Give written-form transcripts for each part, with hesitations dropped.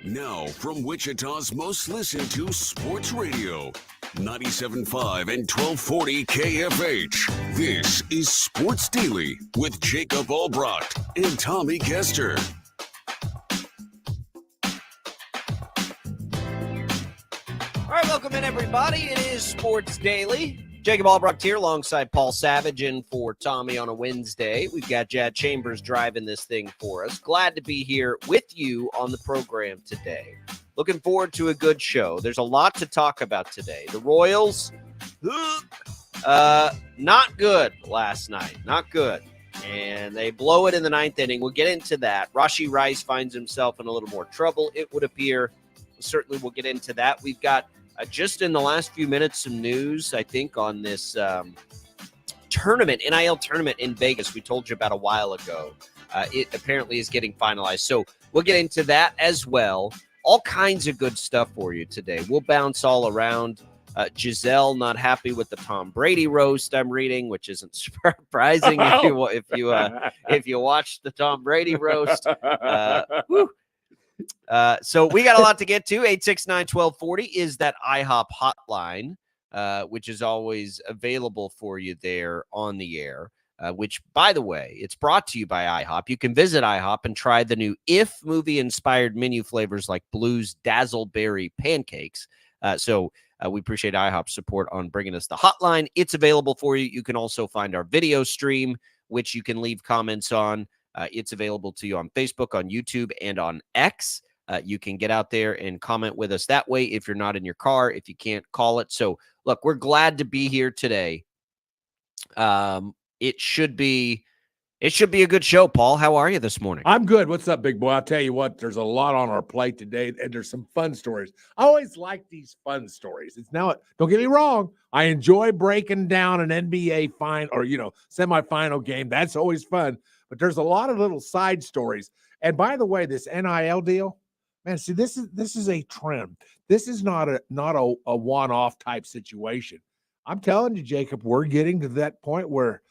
Now, from Wichita's most listened to sports radio, 97.5 and 1240 KFH. This is Sports Daily with Jacob Albracht and Tommy Castor. All right, welcome in, everybody. It is Sports Daily. Jacob Albracht here alongside Paul Savage in for Tommy on a Wednesday. We've got Jad Chambers driving this thing for us. Glad to be here with you on the program today. Looking forward to a good show. There's a lot to talk about today. The Royals, not good last night. Not good. And they blow it in the ninth inning. We'll get into that. Rashee Rice finds himself in a little more trouble, it would appear. Certainly we'll get into that. We've got just in the last few minutes, some news, I think, on this tournament, NIL tournament in Vegas we told you about a while ago. It apparently is getting finalized. So we'll get into that as well. All kinds of good stuff for you today. We'll bounce all around. Giselle not happy with the Tom Brady roast I'm reading, which isn't surprising if you watched the Tom Brady roast. So we got a lot to get to. 869-1240 is that IHOP hotline, which is always available for you there on the air, which, by the way, it's brought to you by IHOP. You can visit IHOP and try the new If movie-inspired menu flavors like Blue's Dazzleberry pancakes. So we appreciate IHOP's support on bringing us the hotline. It's available for you. You can also find our video stream, which you can leave comments on. It's available to you on Facebook, on YouTube, and on X. You can get out there and comment with us that way if you're not in your car, if you can't call it. So, look, we're glad to be here today. It should be a good show, Paul. How are you this morning? I'm good. What's up, big boy? I'll tell you what, there's a lot on our plate today, and there's some fun stories. I always like these fun stories. Don't get me wrong. I enjoy breaking down an NBA semifinal game. That's always fun. But there's a lot of little side stories. And by the way, this NIL deal, man, see, this is a trend. This is not a one-off type situation. I'm telling you, Jacob, we're getting to that point where,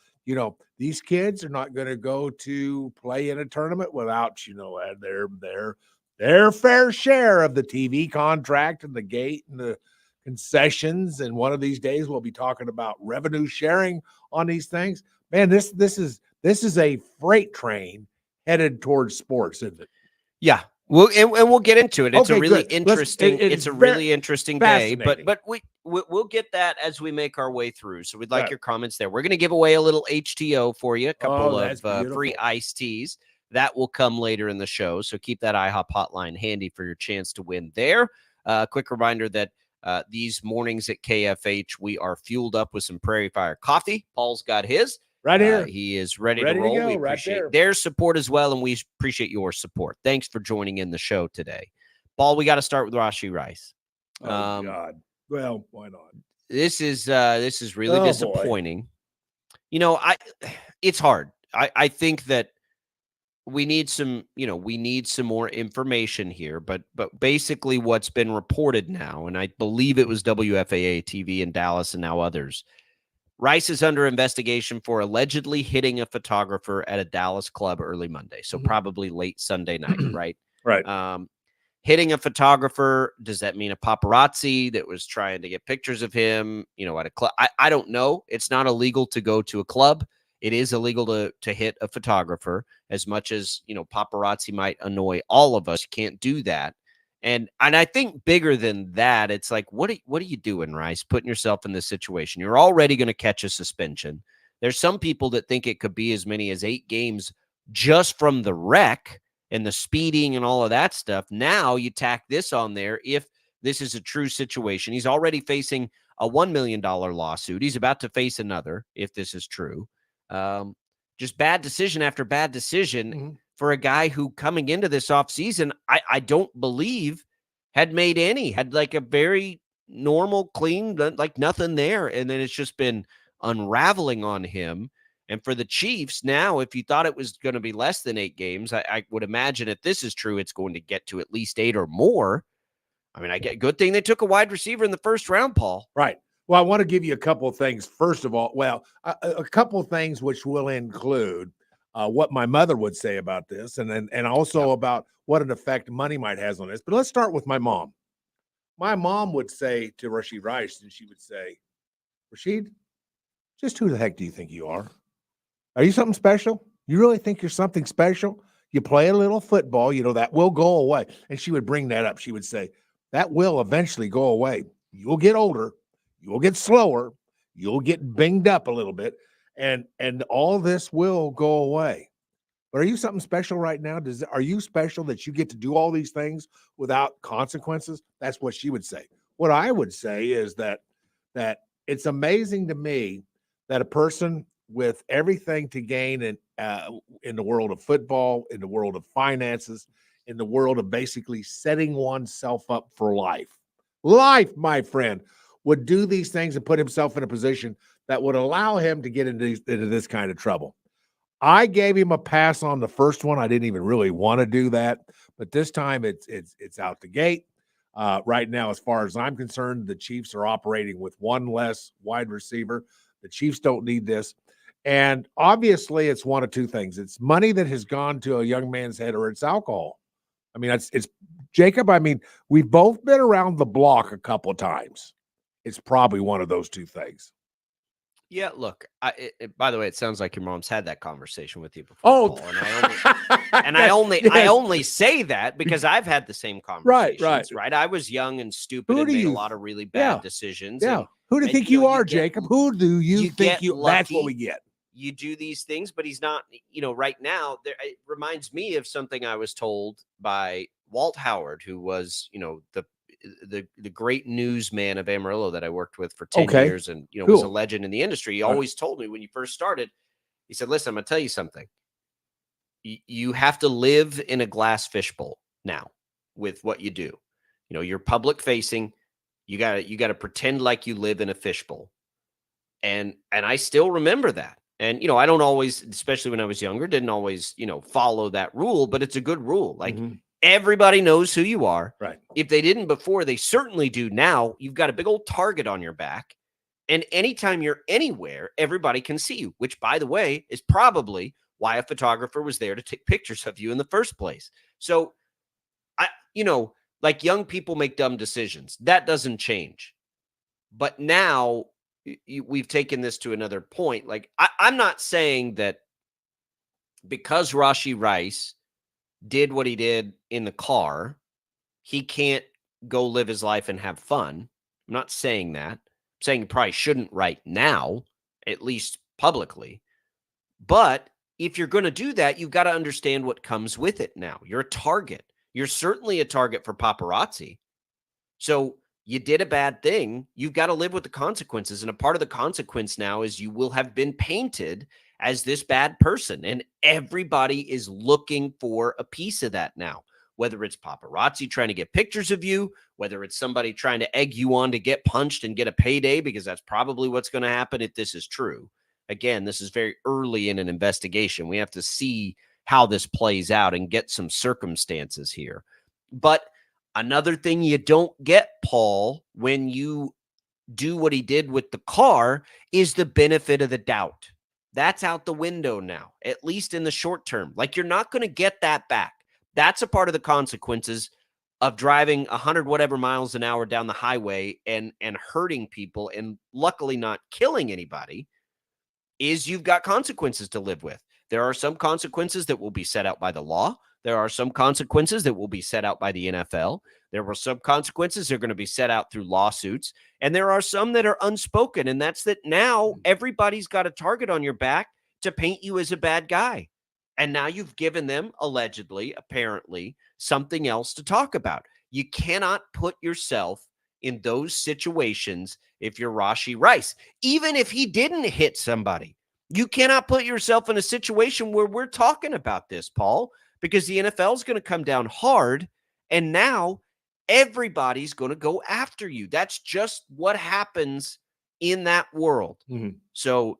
these kids are not going to go to play in a tournament without, their fair share of the TV contract and the gate and the concessions. And one of these days we'll be talking about revenue sharing on these things. Man, this is a freight train headed towards sports, isn't it? Yeah. We'll get into it. It's okay, a really good. interesting. It's a really interesting day, but we'll get that as we make our way through. So we'd like your comments there. We're going to give away a little HTO for you, a couple of free iced teas. That will come later in the show. So keep that IHOP hotline handy for your chance to win there. Quick reminder that these mornings at KFH, we are fueled up with some Prairie Fire coffee. Paul's got his. Right here. He is ready to roll. We appreciate their support as well, and we appreciate your support. Thanks for joining in the show today. Paul, we got to start with Rashee Rice. God. Well, why not? This is really disappointing. Boy. It's hard. I think that we need some more information here, but basically what's been reported now, and I believe it was WFAA TV in Dallas and now others, Rice is under investigation for allegedly hitting a photographer at a Dallas club early Monday. So probably late Sunday night, right? Right. Hitting a photographer, does that mean a paparazzi that was trying to get pictures of him, at a club? I don't know. It's not illegal to go to a club. It is illegal to hit a photographer, as much as, paparazzi might annoy all of us. You can't do that. And I think bigger than that, it's like, what are you doing, Rice? Putting yourself in this situation. You're already going to catch a suspension. There's some people that think it could be as many as 8 games just from the wreck and the speeding and all of that stuff. Now you tack this on there. If this is a true situation, he's already facing a $1 million lawsuit. He's about to face another if this is true. Just bad decision after bad decision for a guy who, coming into this offseason, I don't believe had like a very normal, clean, like nothing there. And then it's just been unraveling on him. And for the Chiefs, now, if you thought it was going to be less than 8 games, I would imagine if this is true, it's going to get to at least 8 or more. I mean, good thing they took a wide receiver in the first round, Paul. Right. Well, I want to give you a couple of things. First of all, a couple of things which will include what my mother would say about this, and also about what an effect money might have on this. But let's start with my mom. My mom would say to Rashid Rice, and she would say, Rashid, just who the heck do you think you are? Are you something special? You really think you're something special? You play a little football, that will go away. And she would bring that up. She would say, that will eventually go away. You'll get older. You'll get slower. You'll get binged up a little bit. And all this will go away. But are you something special right now? Are you special that you get to do all these things without consequences? That's what she would say. What I would say is that it's amazing to me that a person with everything to gain in the world of football, in the world of finances, in the world of basically setting oneself up for life, my friend, would do these things and put himself in a position that would allow him to get into this kind of trouble. I gave him a pass on the first one. I didn't even really want to do that, but this time it's out the gate. Right now, as far as I'm concerned, the Chiefs are operating with one less wide receiver. The Chiefs don't need this. And obviously, it's one of two things. It's money that has gone to a young man's head, or it's alcohol. I mean, it's Jacob. I mean, we've both been around the block a couple of times. It's probably one of those two things. Yeah, look. By the way, it sounds like your mom's had that conversation with you before. Oh, Paul, I only say that because I've had the same conversations. Right. I was young and stupid and made a lot of really bad decisions. Yeah. Who do you think you are, Jacob? Who do you think you? That's what we get. You do these things, but he's not. Right now, it reminds me of something I was told by Walt Howard, who was, the great newsman of Amarillo that I worked with for 10 years and, was a legend in the industry. He always told me when you first started, he said, listen, I'm going to tell you something. You have to live in a glass fishbowl now with what you do. You're public facing. You got to pretend like you live in a fishbowl. And I still remember that. And, I don't always, especially when I was younger, didn't always, follow that rule, but it's a good rule. Like, everybody knows who you are. Right. If they didn't before, they certainly do now. You've got a big old target on your back. And anytime you're anywhere, everybody can see you, which, by the way, is probably why a photographer was there to take pictures of you in the first place. So, like young people make dumb decisions. That doesn't change. But now we've taken this to another point. Like, I'm not saying that because Rashid Rice did what he did in the car, he can't go live his life and have fun. I'm not saying that. I'm saying he probably shouldn't right now, at least publicly. But if you're going to do that, you've got to understand what comes with it now. You're a target. You're certainly a target for paparazzi. So you did a bad thing. You've got to live with the consequences. And a part of the consequence now is you will have been painted as this bad person. And everybody is looking for a piece of that now, whether it's paparazzi trying to get pictures of you, whether it's somebody trying to egg you on to get punched and get a payday, because that's probably what's going to happen if this is true. Again, this is very early in an investigation. We have to see how this plays out and get some circumstances here. But another thing you don't get, Paul, when you do what he did with the car is the benefit of the doubt. That's out the window now, at least in the short term. Like, you're not going to get that back. That's a part of the consequences of driving 100 whatever miles an hour down the highway and hurting people and luckily not killing anybody, is you've got consequences to live with. There are some consequences that will be set out by the law. There are some consequences that will be set out by the NFL. There were some consequences that are going to be set out through lawsuits. And there are some that are unspoken. And that's that now everybody's got a target on your back to paint you as a bad guy. And now you've given them, allegedly, apparently, something else to talk about. You cannot put yourself in those situations if you're Rashid Rice. Even if he didn't hit somebody, you cannot put yourself in a situation where we're talking about this, Paul, because the NFL is going to come down hard, and now everybody's going to go after you. That's just what happens in that world. So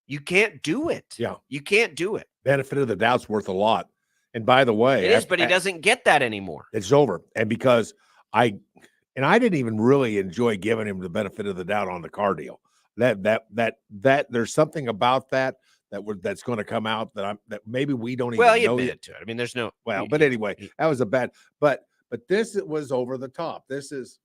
you can't do it. Yeah. You can't do it. Benefit of the doubt's worth a lot. And by the way, it is, but he doesn't get that anymore. It's over. And because I didn't even really enjoy giving him the benefit of the doubt on the car deal. That there's something about that that's going to come out that maybe we don't Well, even he know admitted yet. to it. I mean, there's no. Well, but anyway, that was a bad. But this was over the top. This is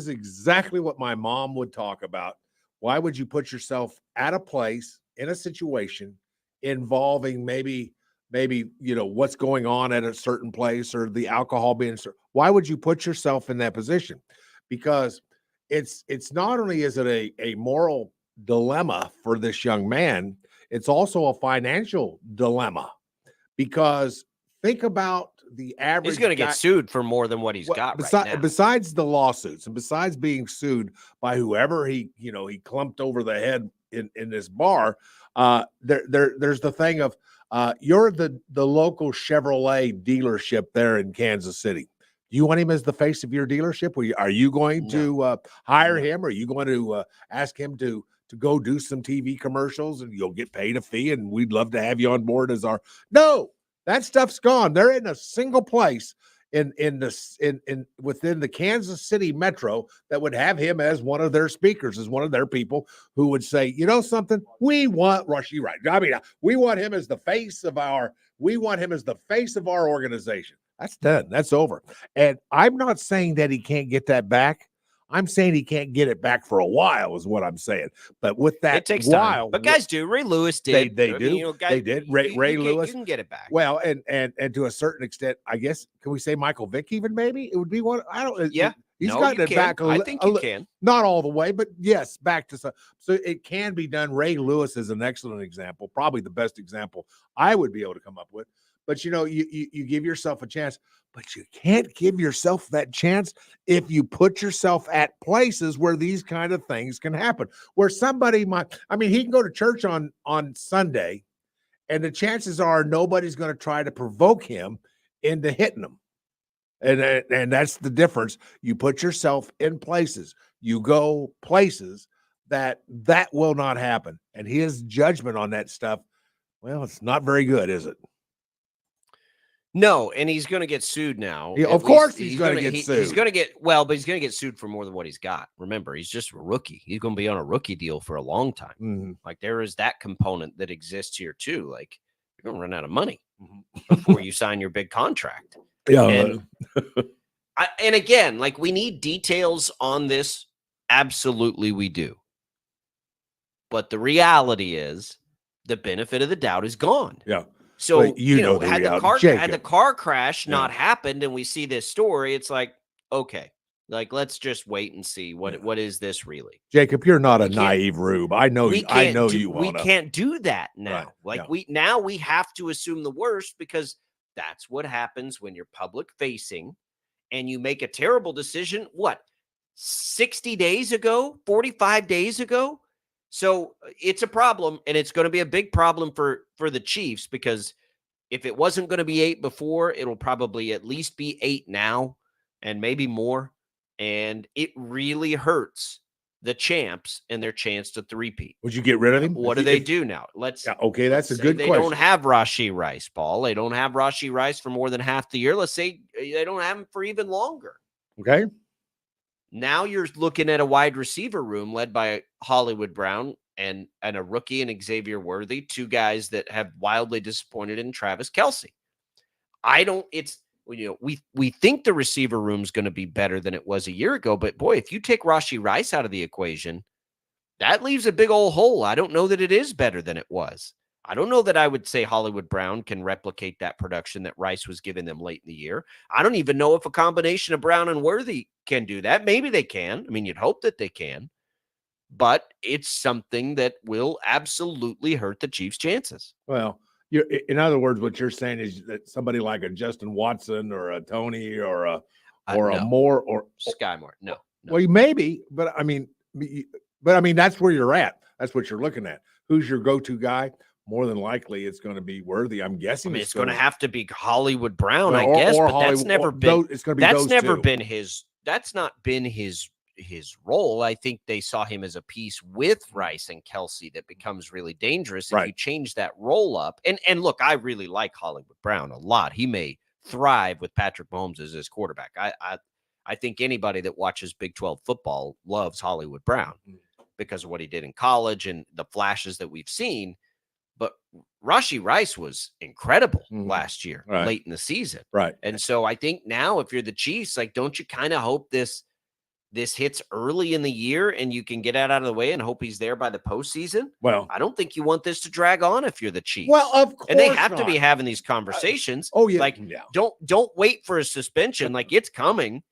exactly what my mom would talk about. Why would you put yourself at a place in a situation involving maybe what's going on at a certain place or the alcohol being? Why would you put yourself in that position? Because it's not only is it a moral dilemma for this young man, it's also a financial dilemma. Because think about the average. He's going to get sued for more than what he's got right now. Besides the lawsuits and besides being sued by whoever he clumped over the head in this bar, there's the thing of you're the local Chevrolet dealership there in Kansas City. You want him as the face of your dealership? Are you going to hire him? Or are you going to ask him to go do some TV commercials and you'll get paid a fee and we'd love to have you on board as our? No, that stuff's gone. They're in a single place in within the Kansas City metro that would have him as one of their speakers, as one of their people who would say, you know something, we want Rashee Rice. I mean, we want him as the face of our organization. That's done. That's over. And I'm not saying that he can't get that back. I'm saying he can't get it back for a while, is what I'm saying. But with that, it takes time. But guys do. Ray Lewis did. They do. Guys, they did. Ray Lewis. You can get it back. Well, and to a certain extent, I guess. Can we say Michael Vick? Even maybe it would be one. I don't. Yeah. He's gotten it back. I think you can. Not all the way, but yes, back to some. So it can be done. Ray Lewis is an excellent example, probably the best example I would be able to come up with. But you give yourself a chance, but you can't give yourself that chance if you put yourself at places where these kind of things can happen. Where somebody he can go to church on Sunday, and the chances are nobody's going to try to provoke him into hitting them. And that's the difference. You put yourself in places, you go places that will not happen. And his judgment on that stuff, well, it's not very good, is it? No, and he's going to get sued now. Yeah, of course he's going to get sued. He's going to but he's going to get sued for more than what he's got. Remember, he's just a rookie. He's going to be on a rookie deal for a long time. Mm-hmm. Like there is that component that exists here too. Like you're going to run out of money before you sign your big contract. Yeah. And again, like we need details on this. Absolutely, we do. But the reality is the benefit of the doubt is gone. Yeah. So well, had the car crash not happened and we see this story, it's like, okay, like let's just wait and see what is this really? Jacob, you're not a naive rube. I know you we can't do that now. Right. We have to assume the worst because that's what happens when you're public facing and you make a terrible decision. 60 days ago, 45 days ago? So it's a problem, and it's going to be a big problem for the Chiefs because if it wasn't going to be 8 before, it'll probably at least be 8 now and maybe more. And it really hurts the champs and their chance to three-peat. Would you get rid of him? What do they do now? That's a good question. They don't have Rashee Rice, Paul. They don't have Rashee Rice for more than half the year. Let's say they don't have him for even longer. Okay. Now you're looking at a wide receiver room led by Hollywood Brown and a rookie and Xavier Worthy, two guys that have wildly disappointed in Travis Kelce. We think the receiver room is going to be better than it was a year ago, but boy, if you take Rashee Rice out of the equation, that leaves a big old hole. I don't know that it is better than it was. I don't know that I would say Hollywood Brown can replicate that production that Rice was giving them late in the year. I don't even know if a combination of Brown and Worthy can do that. Maybe they can. I mean, you'd hope that they can. But it's something that will absolutely hurt the Chiefs' chances. Well, in other words, what you're saying is that somebody like a Justin Watson or a Tony or a Moore or Sky Moore. No. Well, maybe, but I mean, that's where you're at. That's what you're looking at. Who's your go-to guy? More than likely, it's going to be Worthy. I'm guessing it's going to have to be Hollywood Brown, I guess. But that's never been. It's going to be. That's never been his. That's not been his role. I think they saw him as a piece with Rice and Kelce that becomes really dangerous if you change that role up. And look, I really like Hollywood Brown a lot. He may thrive with Patrick Mahomes as his quarterback. I think anybody that watches Big 12 football loves Hollywood Brown because of what he did in college and the flashes that we've seen. But Rashee Rice was incredible last year, Right. late in the season. Right. And so I think now if you're the Chiefs, like, don't you kind of hope this hits early in the year and you can get out of the way and hope he's there by the postseason? Well, I don't think you want this to drag on if you're the Chiefs. Well, of course, and they have to be not. having these conversations. Oh, yeah. Like, don't wait for a suspension. Like, it's coming.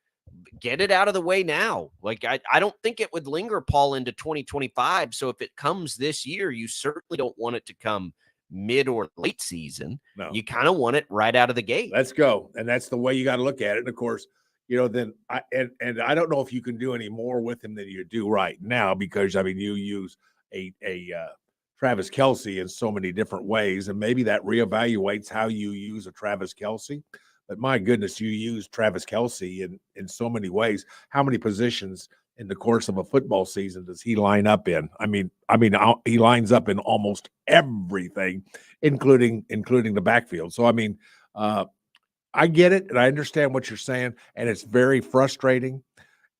Get it out of the way now. Like, I don't think it would linger, Paul, into 2025. So if it comes this year, you certainly don't want it to come mid or late season. No. You kind of want it right out of the gate. Let's go. And that's the way you got to look at it. And of course, then I don't know if you can do any more with him than you do right now, because I mean, you use a Travis Kelce in so many different ways, and maybe that reevaluates how you use a Travis Kelce. But my goodness, you use Travis Kelce in so many ways. How many positions in the course of a football season does he line up in? I mean, he lines up in almost everything, including the backfield. So I mean, I get it, and I understand what you're saying, and it's very frustrating.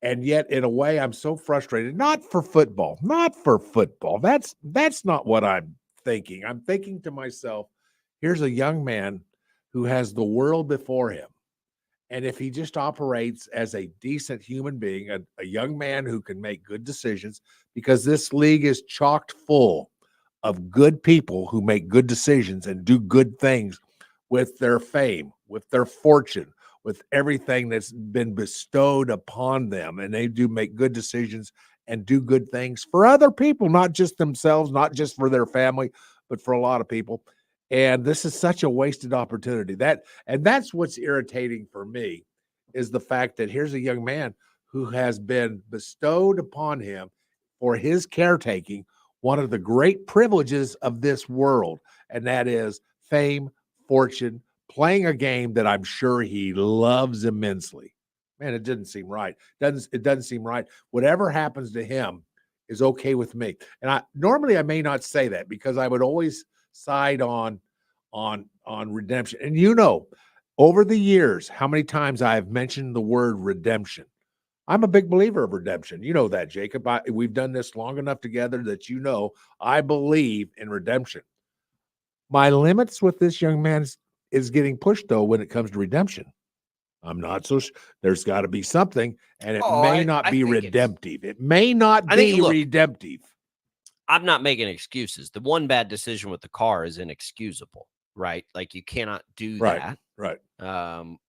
And yet, in a way, I'm so frustrated. Not for football. That's not what I'm thinking. I'm thinking to myself, here's a young man who has the world before him. And if he just operates as a decent human being, a young man who can make good decisions, because this league is chocked full of good people who make good decisions and do good things with their fame, with their fortune, with everything that's been bestowed upon them. And they do make good decisions and do good things for other people, not just themselves, not just for their family, but for a lot of people. And this is such a wasted opportunity. That's what's irritating for me, is the fact that here's a young man who has been bestowed upon him for his caretaking one of the great privileges of this world, and that is fame, fortune, playing a game that I'm sure he loves immensely. Man, it didn't seem right. It doesn't seem right. Whatever happens to him is okay with me. And I may not say that, because I would always side on redemption. And over the years, how many times I have mentioned the word redemption. I'm a big believer of redemption. You know that, Jacob. We've done this long enough together that I believe in redemption. My limits with this young man is getting pushed, though, when it comes to redemption. I'm not so sure. There's got to be something, and it may not be redemptive. It may not be redemptive. I'm not making excuses. The one bad decision with the car is inexcusable, right? Like, you cannot do that. Right.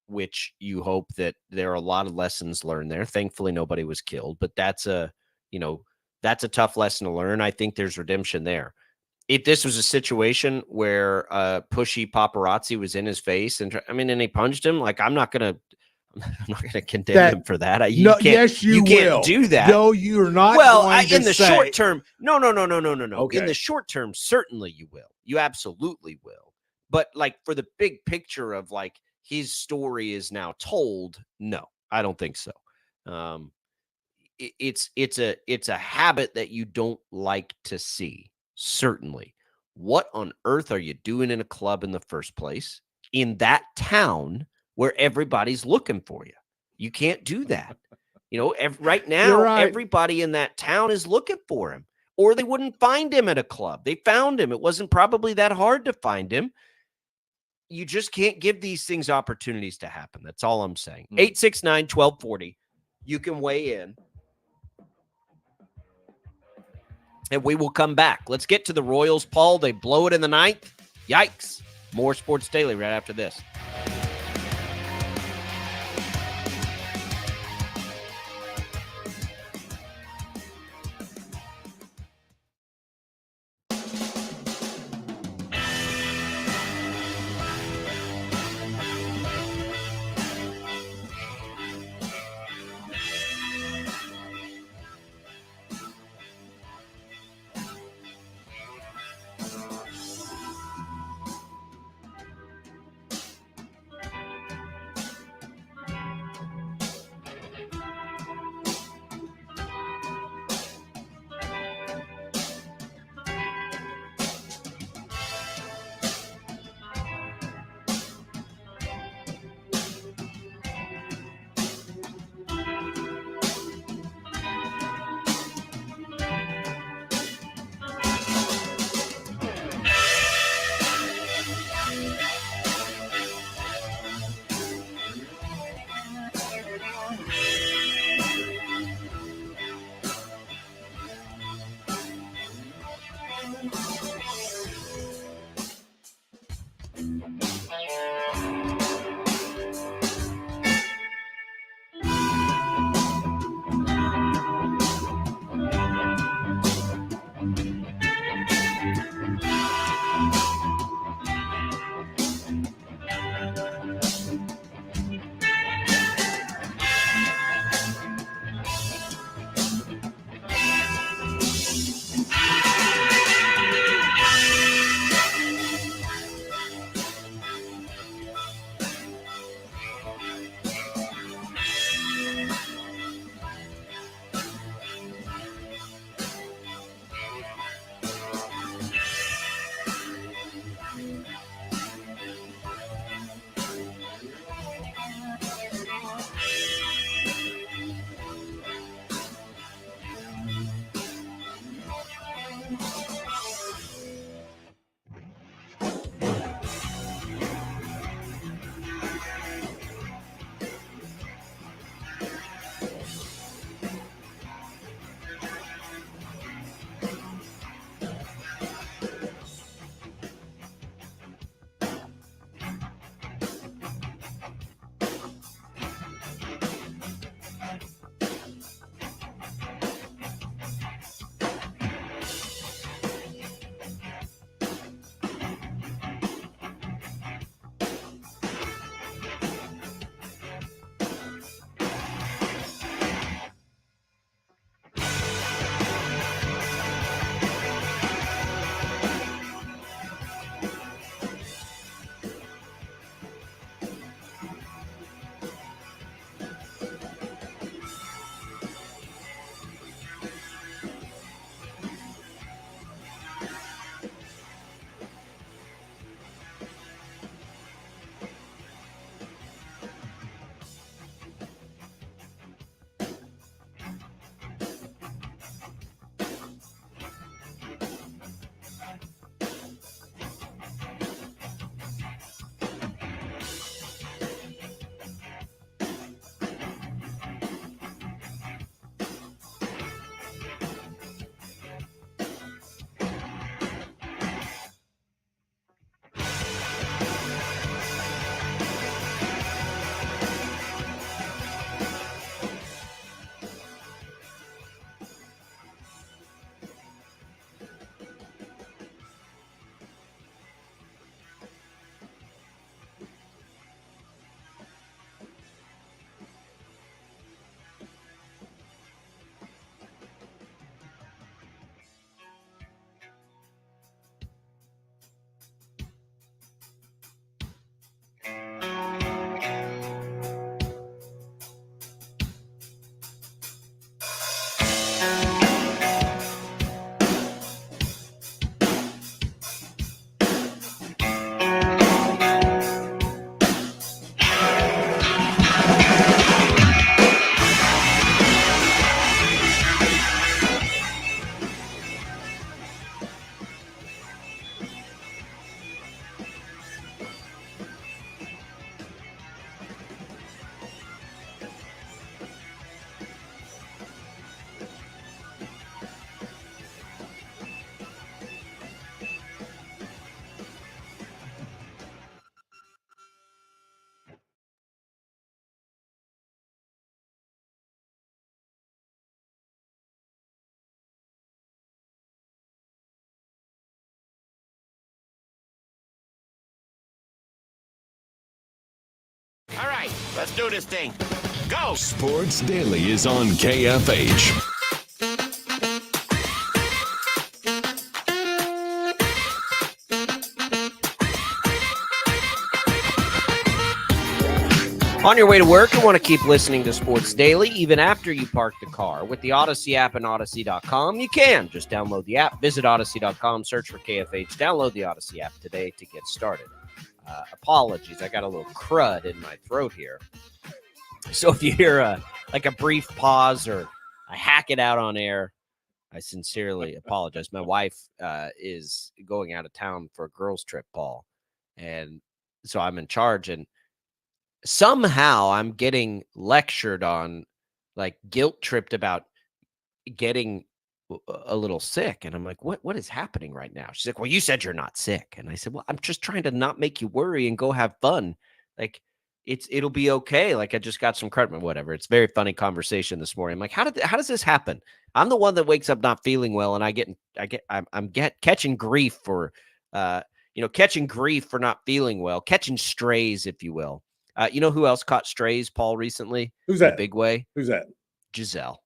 Which you hope that there are a lot of lessons learned there. Thankfully, nobody was killed, but that's a tough lesson to learn. I think there's redemption there. If this was a situation where pushy paparazzi was in his face and he punched him, like, I'm not gonna condemn him for that. You can't do that. No, you're not. Well, in the short term, no. Okay. In the short term, certainly you will. You absolutely will. But like, for the big picture of like his story is now told, no, I don't think so. It's a habit that you don't like to see. Certainly. What on earth are you doing in a club in the first place, in that town where everybody's looking for you? You can't do that. Right now, everybody in that town is looking for him, or they wouldn't find him at a club. They found him. It wasn't probably that hard to find him. You just can't give these things opportunities to happen. That's all I'm saying. 869-1240. You can weigh in. And we will come back. Let's get to the Royals, Paul. They blow it in the ninth. Yikes. More Sports Daily right after this. Let's do this thing. Go! Sports Daily is on KFH. On your way to work, you want to keep listening to Sports Daily even after you park the car. With the Odyssey app and Odyssey.com, you can. Just download the app, visit Odyssey.com, search for KFH, download the Odyssey app today to get started. Apologies, I got a little crud in my throat here. So if you hear a brief pause or I hack it out on air, I sincerely apologize. My wife is going out of town for a girls' trip, Paul, and so I'm in charge, and somehow I'm getting lectured on, like guilt tripped about getting a little sick. And I'm like, what is happening right now? She's like, well, you said you're not sick. And I said, well, I'm just trying to not make you worry and go have fun. Like it'll be okay. Like I just got some credit, whatever. It's a very funny conversation this morning. I'm like, how does this happen? I'm the one that wakes up not feeling well. And I'm catching grief for, catching grief for not feeling well, catching strays, if you will. You know who else caught strays, Paul, recently? Who's that? In a big way? Who's that? Giselle.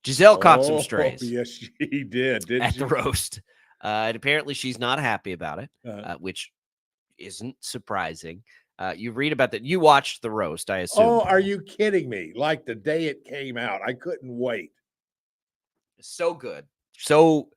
Giselle caught some strays. Yes, she did. At the roast. And apparently she's not happy about it, which isn't surprising. You read about that. You watched the roast, I assume. Oh, are you kidding me? Like the day it came out. I couldn't wait. So good. So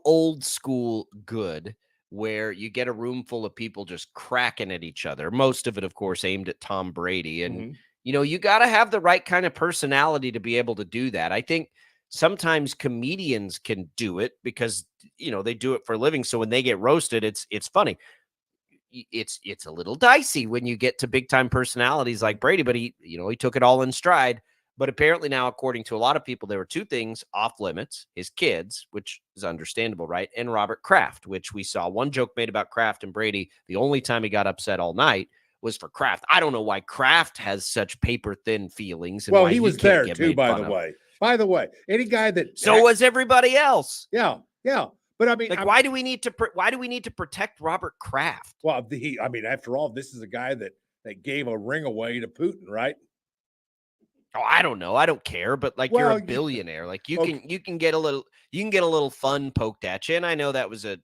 old school good, where you get a room full of people just cracking at each other. Most of it, of course, aimed at Tom Brady. And, you got to have the right kind of personality to be able to do that. I think sometimes comedians can do it because, they do it for a living. So when they get roasted, it's funny. It's a little dicey when you get to big time personalities like Brady, but he took it all in stride. But apparently now, according to a lot of people, there were two things off limits: his kids, which is understandable, right? And Robert Kraft, which we saw one joke made about Kraft and Brady. The only time he got upset all night was for Kraft. I don't know why Kraft has such paper thin feelings. And well, why he was there too, by the way. By the way, any guy that was everybody else. Yeah. But I mean, why do we need to protect Robert Kraft? Well, after all, this is a guy that gave a ring away to Putin, right? Oh, I don't know. I don't care. But you're a billionaire. Like you can get a little fun poked at you. And I know that was a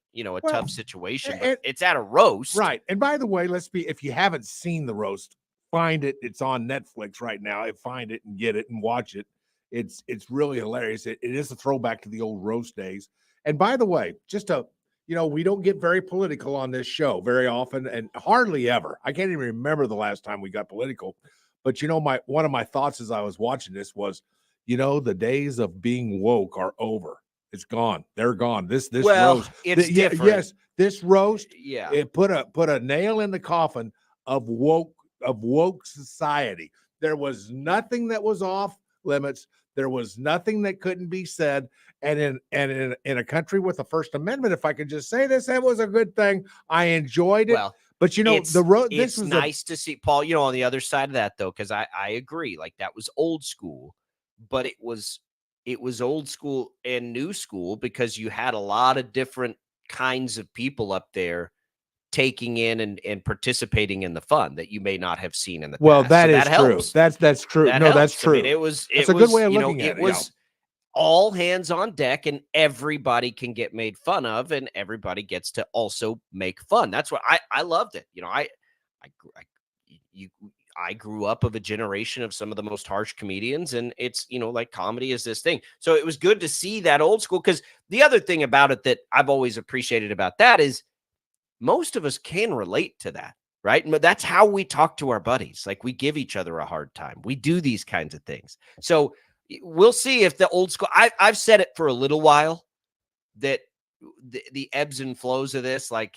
tough situation, but it's at a roast. Right. And by the way, if you haven't seen the roast, find it. It's on Netflix right now. Find it and get it and watch it. It's really hilarious. It is a throwback to the old roast days. And by the way, we don't get very political on this show very often and hardly ever. I can't even remember the last time we got political. But one of my thoughts as I was watching this was, the days of being woke are over. It's gone. They're gone. This roast. It's different. Yes, this roast. Yeah. It put a nail in the coffin of woke society. There was nothing that was off limits. There was nothing that couldn't be said. And in a country with a First Amendment, if I could just say this, that was a good thing. I enjoyed it. Well, but it's nice to see, Paul, on the other side of that, though, because I agree, like that was old school, but it was old school and new school because you had a lot of different kinds of people up there taking in and participating in the fun that you may not have seen in the past. Well, that is true. Helps. That's true. That's true. I mean, it's a good way of looking at it. It was all hands on deck, and everybody can get made fun of, and everybody gets to also make fun. That's what I loved it. I grew up of a generation of some of the most harsh comedians, and it's, comedy is this thing. So it was good to see that old school, because the other thing about it that I've always appreciated about that is most of us can relate to that, right? But that's how we talk to our buddies. Like we give each other a hard time. We do these kinds of things. So we'll see if the old school, I've said it for a little while that the ebbs and flows of this, like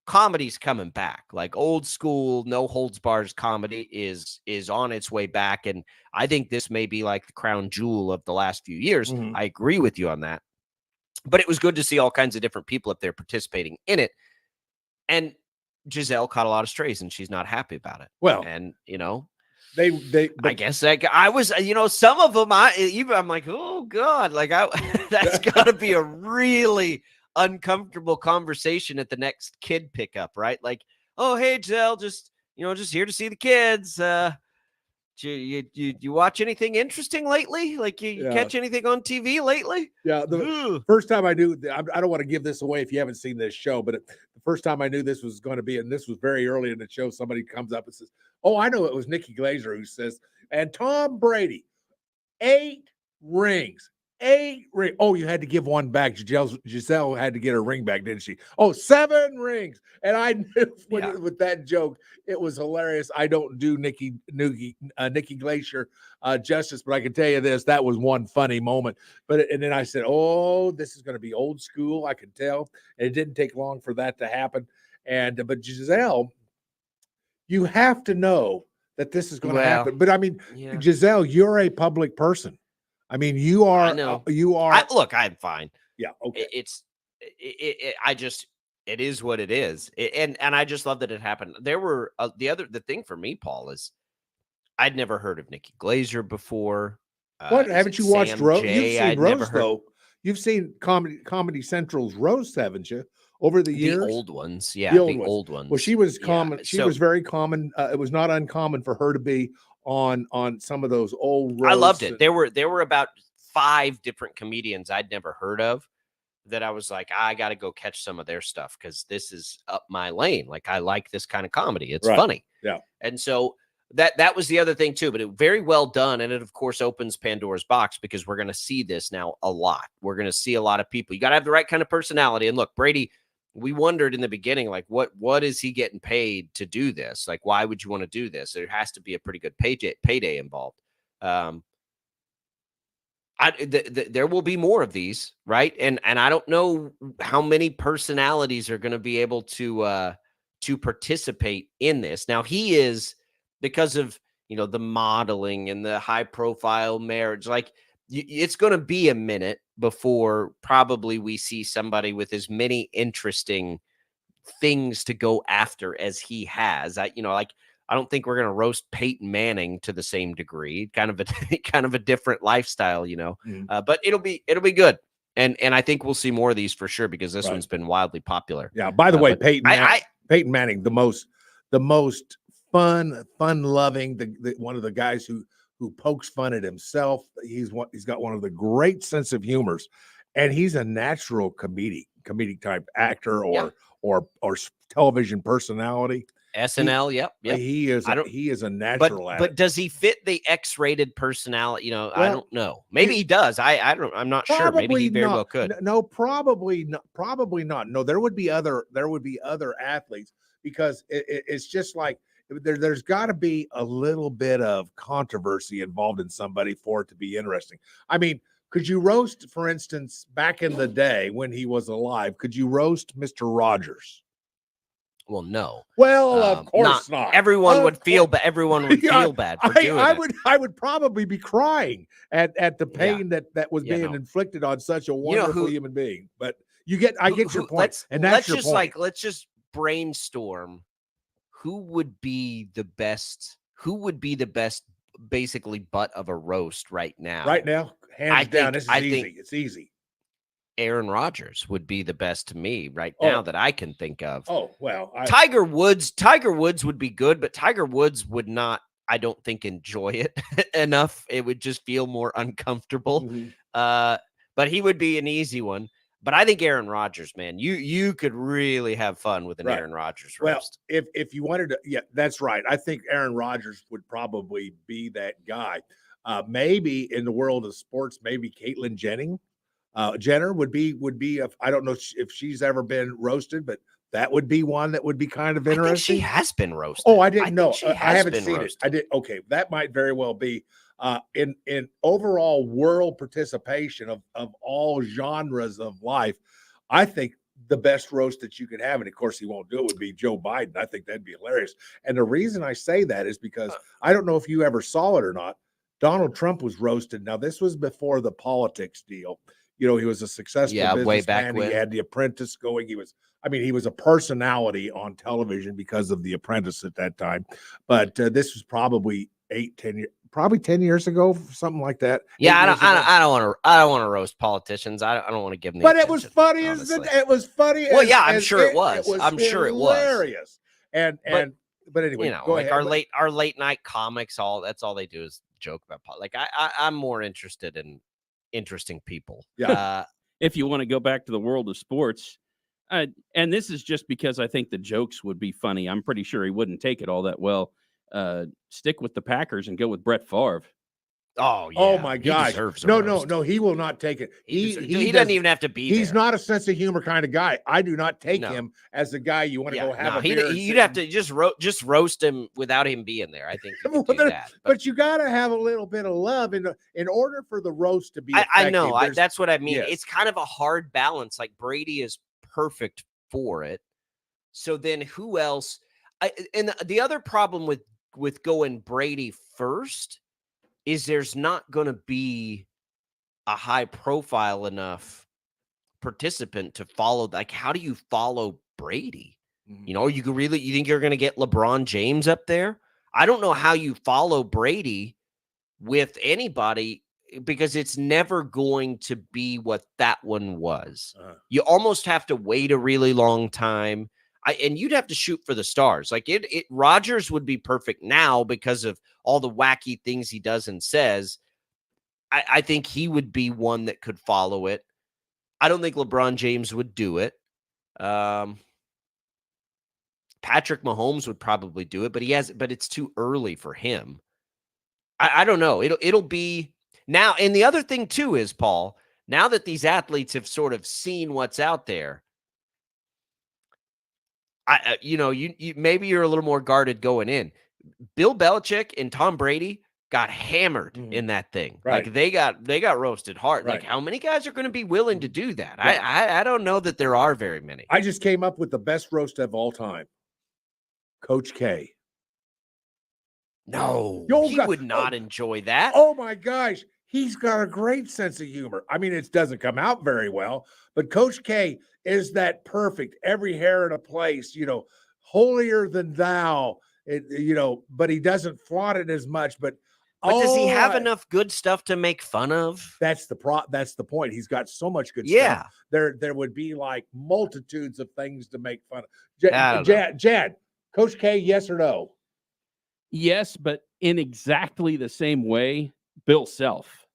comedy's coming back. Like old school, no holds bars comedy is on its way back. And I think this may be like the crown jewel of the last few years. Mm-hmm. I agree with you on that. But it was good to see all kinds of different people up there participating in it. And Giselle caught a lot of strays, and she's not happy about it. Well, and I guess I was, some of them, I'm like, oh God, like that's gotta be a really uncomfortable conversation at the next kid pickup, right? Like, oh, hey, Giselle, just, just here to see the kids. You watch anything interesting lately? Like you catch anything on TV lately? Yeah. The first time I knew, I don't want to give this away if you haven't seen this show, but the first time I knew this was going to be, and this was very early in the show, somebody comes up and says, "Oh, I know it was Nikki Glazer who says, and Tom Brady, 8 rings." 8 rings. Oh, you had to give one back. Giselle had to get her ring back, didn't she? Oh, 7 rings. And I knew with that joke, it was hilarious. I don't do Nikki Glacier justice, but I can tell you this: that was one funny moment. And then I said, "Oh, this is going to be old school." I could tell. And it didn't take long for that to happen. But Giselle, you have to know that this is going to happen. But I mean, Giselle, you're a public person. I mean, you are. I know. You are. Look, I'm fine. Yeah. Okay. It is what it is, and I just love that it happened. There were the thing for me, Paul, is I'd never heard of Nikki Glazer before. What haven't you watched Rose? You've seen Rose though. You've seen Comedy Central's Rose, haven't you? Over the years, the old ones, the old ones. Well, she was common. She was very common. It was not uncommon for her to be on some of those old roasts. I loved it. There were about 5 different comedians I'd never heard of that I was like, I got to go catch some of their stuff because this is up my lane. Like, I like this kind of comedy. It's funny. Yeah. And so that was the other thing too, but it very well done. And it of course opens Pandora's box because we're going to see this now a lot. We're going to see a lot of people. You got to have the right kind of personality. And look, Brady, we wondered in the beginning, like, what is he getting paid to do this? Like, why would you want to do this? There has to be a pretty good payday involved. There will be more of these, right? And I don't know how many personalities are going to be able to participate in this. Now, he is, because of the modeling and the high profile marriage, like it's going to be a minute before probably we see somebody with as many interesting things to go after as he has. I don't think we're going to roast Peyton Manning to the same degree. Kind of a different lifestyle, but it'll be good. And I think we'll see more of these for sure because this one's been wildly popular. Yeah. By the way, Peyton Manning, the most fun-loving, one of the guys who pokes fun at himself. He's got one of the great sense of humors, and he's a natural comedic type actor or television personality. SNL, yep. He is a natural actor. But does he fit the X-rated personality? I don't know. Maybe he does. I'm not sure. Maybe he very well could. No, probably not. No, there would be other athletes because it's just like there's got to be a little bit of controversy involved in somebody for it to be interesting. I mean, could you roast, for instance, back in the day when he was alive, could you roast Mr. Rogers? Well, no. Well, of course not. Everyone would feel bad. Everyone would feel bad for doing it. I would probably be crying at the pain that was being inflicted on such a wonderful human being. But I get your point. Let's just brainstorm who would be the best basically butt of a roast right now. Right now, hands down, this is easy. It's easy. Aaron Rodgers would be the best to me right now that I can think of. Oh, well. Tiger Woods would be good, but Tiger Woods would not, I don't think, enjoy it enough. It would just feel more uncomfortable. Mm-hmm. But he would be an easy one. But I think Aaron Rodgers, man, you could really have fun with an Aaron Rodgers roast. Well, if you wanted to, that's right. I think Aaron Rodgers would probably be that guy. Maybe in the world of sports, maybe Caitlyn Jenner would be. I don't know if she's ever been roasted, but that would be one that would be kind of interesting. I think she has been roasted. Oh, I didn't know. I haven't seen roasted. I did. Okay, that might very well be. In overall world participation of all genres of life, I think the best roast that you could have, and of course he won't do it, would be Joe Biden. I think that'd be hilarious. And the reason I say that is because I don't know if you ever saw it or not. Donald Trump was roasted. Now, this was before the politics deal. He was a successful businessman. Way back when. He had The Apprentice going. He was a personality on television because of The Apprentice at that time. But this was probably 10 years ago, something like that. Yeah, I don't want to roast politicians. I don't want to give them. But it was funny, isn't it? It was funny. Well, I'm sure it was. I'm sure it was hilarious. And but anyway, you know, go like ahead. our late night comics, that's all they do is joke about like I'm more interested in interesting people. Yeah. If you want to go back to the world of sports, and this is just because I think the jokes would be funny. I'm pretty sure he wouldn't take it all that well. Stick with the Packers and go with Brett Favre. Oh yeah. Oh my He gosh. deserves a No, roast. he will not take it. He does- doesn't even have to be He's there. not a sense of humor kind of guy. I do not take No. him as the guy you want to go have a he'd, beer. and you'd sit have and- to just roast him without him being there. I think you Well, could do there- that. But you got to have a little bit of love in order for the roast to be effective. I know. there's- That's what I mean. yes. It's kind of a hard balance. Like Brady is perfect for it. So then who else? And the other problem with going Brady first is there's not going to be a high profile enough participant to follow. Like, how do you follow Brady? You know, you think you're going to get LeBron James up there? I don't know how you follow Brady with anybody because it's never going to be what that one was. You almost have to wait a really long time. And you'd have to shoot for the stars. Like Rodgers would be perfect now because of all the wacky things he does and says. I think he would be one that could follow it. I don't think LeBron James would do it. Patrick Mahomes would probably do it, but it's too early for him. I don't know. It'll be now. And the other thing too is, Paul, now that these athletes have sort of seen what's out there, you maybe you're a little more guarded going in. Bill Belichick and Tom Brady got hammered in that thing. Right. Like they got roasted hard. Right. Like how many guys are going to be willing to do that? Right. I don't know that there are very many. I just came up with the best roast of all time. Coach K. No, Yo, he God. would not enjoy that. Oh my gosh. He's got a great sense of humor. I mean, it doesn't come out very well, but Coach K is that perfect, every hair in a place, holier than thou, but he doesn't flaunt it as much. But does he have enough good stuff to make fun of? That's the point. He's got so much good Yeah. stuff. There would be like multitudes of things to make fun I of. don't know. Jad, Coach K, yes or no? Yes, but in exactly the same way, Bill Self.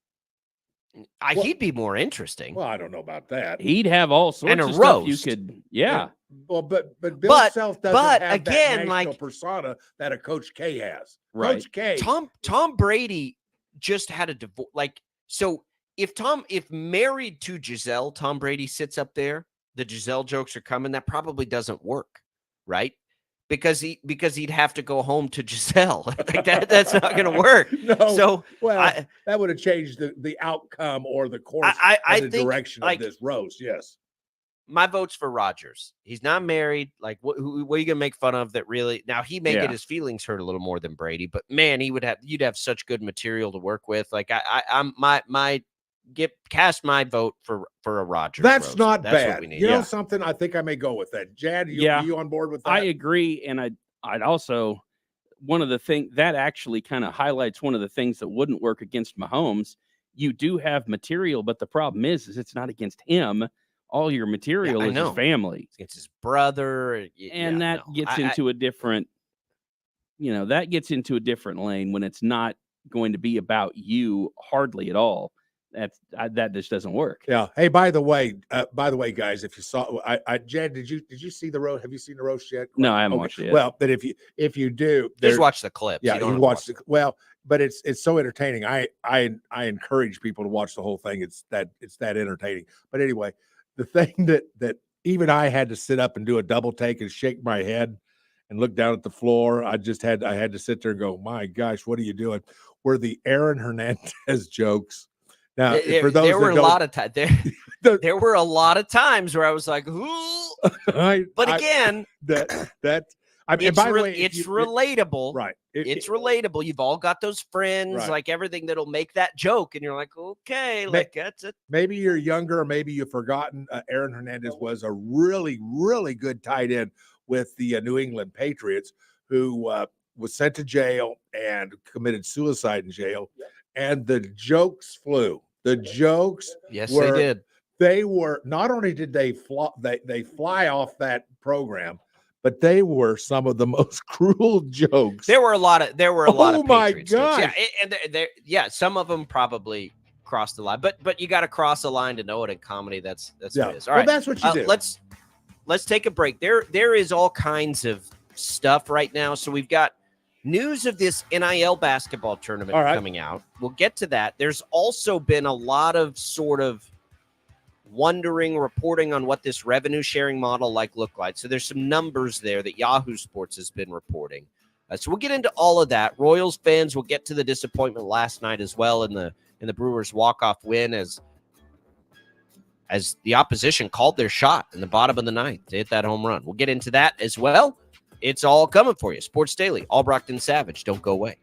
He'd be more interesting. Well, I don't know about that. He'd have all sorts And a of stuff you roast. could, yeah. Well, but Bill Self doesn't but have again, that like- national persona that a Coach K has. Right. Coach K. Tom Brady just had a divorce. Like, so if married to Giselle, Tom Brady sits up there, the Giselle jokes are coming, that probably doesn't work, right? Because he'd have to go home to Giselle. Like that's not going to work. No. So that would have changed the outcome or the course I the think, direction like, of this roast. Yes. my vote's for Rodgers. He's not married. Like, what are you going to make fun of that really? Now, he may get his feelings hurt a little more than Brady, but man, you'd have such good material to work with. Like, cast my vote for a Rodgers. That's roast. not That's bad. what we need. You know something? I think I may go with that. Jad, you on board with that? I agree. And I'd also, one of the things that actually kind of highlights one of the things that wouldn't work against Mahomes. You do have material, but the problem is it's not against him. All your material is his family. It's against his brother. And that gets into a different, that gets into a different lane when it's not going to be about you hardly at all. That just doesn't work. Yeah. Hey, by the way, guys, if you saw, Jed, did you see the roast? Have you seen the roast yet? No, I haven't watched it yet. Well, but if you do, just watch the clips. Yeah, you watch the well, but it's so entertaining. I encourage people to watch the whole thing. It's that entertaining. But anyway, the thing that even I had to sit up and do a double take and shake my head and look down at the floor. I had to sit there and go, my gosh, what are you doing? Were the Aaron Hernandez jokes. Now, for those there were a lot of times there were a lot of times where I was like, "Ooh," but again, I mean, by the way, it's relatable, right? It's relatable. You've all got those friends, right. Like everything that'll make that joke, and you're like, okay, like that's it. Maybe you're younger, or maybe you've forgotten. Aaron Hernandez was a really, really good tight end with the New England Patriots, who was sent to jail and committed suicide in jail. Yeah. And the jokes flew. The jokes, yes, they did. They were not only did they fly off that program, but they were some of the most cruel jokes. There were a lot of Oh my Patriots jokes. gosh. Yeah, some of them probably crossed the line, but you got to cross the line to know it in comedy. That's what it is. All right, that's what you do. Let's take a break. There is all kinds of stuff right now. So we've got news of this NIL basketball tournament coming out. We'll get to that. There's also been a lot of sort of reporting on what this revenue sharing model look like. So there's some numbers there that Yahoo Sports has been reporting. So we'll get into all of that. Royals fans will get to the disappointment last night as well in the Brewers walk-off win as the opposition called their shot in the bottom of the ninth to hit that home run. We'll get into that as well. It's all coming for you. Sports Daily, Albracht and Savage. Don't go away.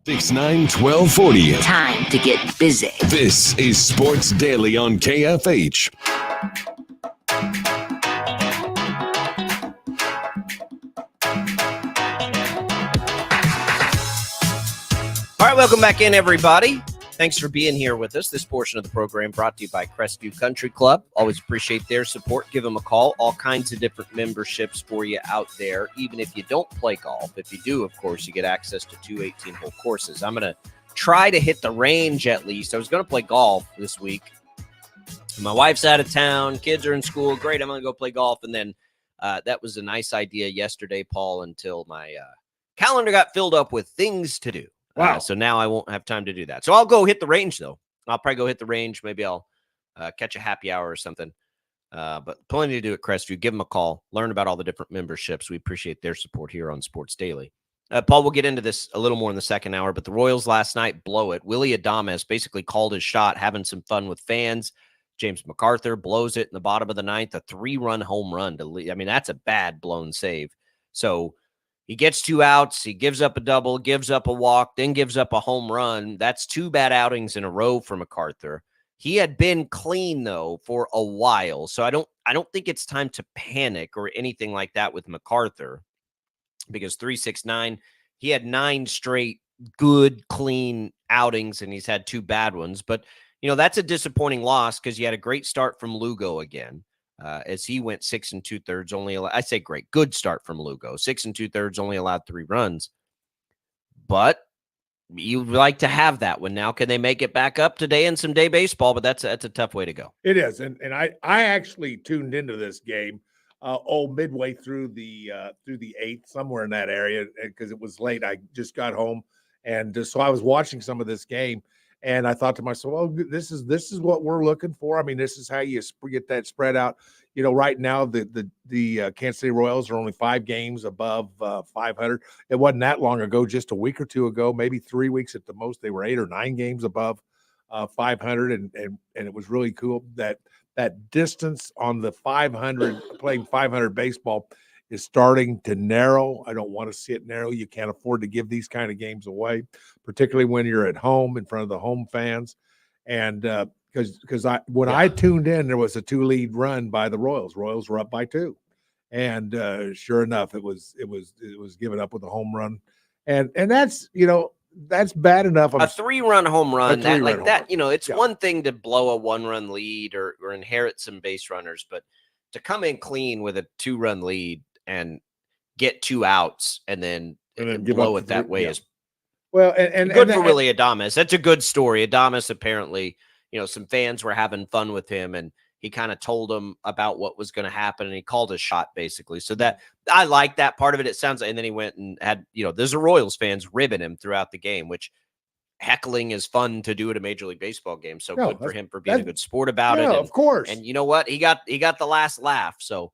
69-1240. Time to get busy. This is Sports Daily on KFH. All right, welcome back in, everybody. Thanks for being here with us. This portion of the program brought to you by Crestview Country Club. Always appreciate their support. Give them a call. All kinds of different memberships for you out there, even if you don't play golf. If you do, of course, you get access to 2 18-hole courses. I'm going to try to hit the range at least. I was going to play golf this week. My wife's out of town. Kids are in school. Great, I'm going to go play golf. And then that was a nice idea yesterday, Paul, until my calendar got filled up with things to do. Wow. So now I won't have time to do that. So I'll go hit the range, though. I'll probably go hit the range. Maybe I'll catch a happy hour or something. But plenty to do at Crestview. Give them a call. Learn about all the different memberships. We appreciate their support here on Sports Daily. Paul, we'll get into this a little more in the second hour, but the Royals last night blow it. Willie Adames basically called his shot, having some fun with fans. James MacArthur blows it in the bottom of the ninth, a 3-run home run to lead. I mean, that's a bad blown save. So he gets 2 outs. He gives up a double, gives up a walk, then gives up a home run. That's 2 bad outings in a row for MacArthur. He had been clean, though, for a while. So I don't think it's time to panic or anything like that with MacArthur, because 369, he had 9 straight good, clean outings, and he's had 2 bad ones. But, you know, that's a disappointing loss because you had a great start from Lugo again. As he went 6 2/3, I say great, good start from Lugo. 6 2/3, only allowed 3 runs. But you'd like to have that one now. Can they make it back up today in some day baseball? But that's a tough way to go. It is, and I actually tuned into this game, midway through the 8th, somewhere in that area, because it was late. I just got home, and so I was watching some of this game. And I thought to myself, well, this is what we're looking for. I mean, this is how you get that spread out. You know, right now the Kansas City Royals are only 5 games above 500. It wasn't that long ago, just a week or 2 ago, maybe 3 weeks at the most. They were 8 or 9 games above 500, and it was really cool that distance on the 500 playing 500 baseball is starting to narrow. I don't want to see it narrow. You can't afford to give these kind of games away, particularly when you're at home in front of the home fans. And because I tuned in, there was a 2-lead run by the Royals. Royals were up by 2, and sure enough, it was given up with a home run, and that's that's bad enough. A 3-run home run, it's one thing to blow a 1-run lead or inherit some base runners, but to come in clean with a 2-run lead and get 2 outs and then blow it that way is well, and good for Willie Adames. That's a good story. Adames apparently, some fans were having fun with him, and he kind of told them about what was going to happen, and he called a shot basically. So that I like that part of it. It sounds like, and then he went and had, there's a Royals fans ribbing him throughout the game, which heckling is fun to do at a Major League Baseball game. So good for him for being a good sport about it. And, of course. And you know what? He got the last laugh. So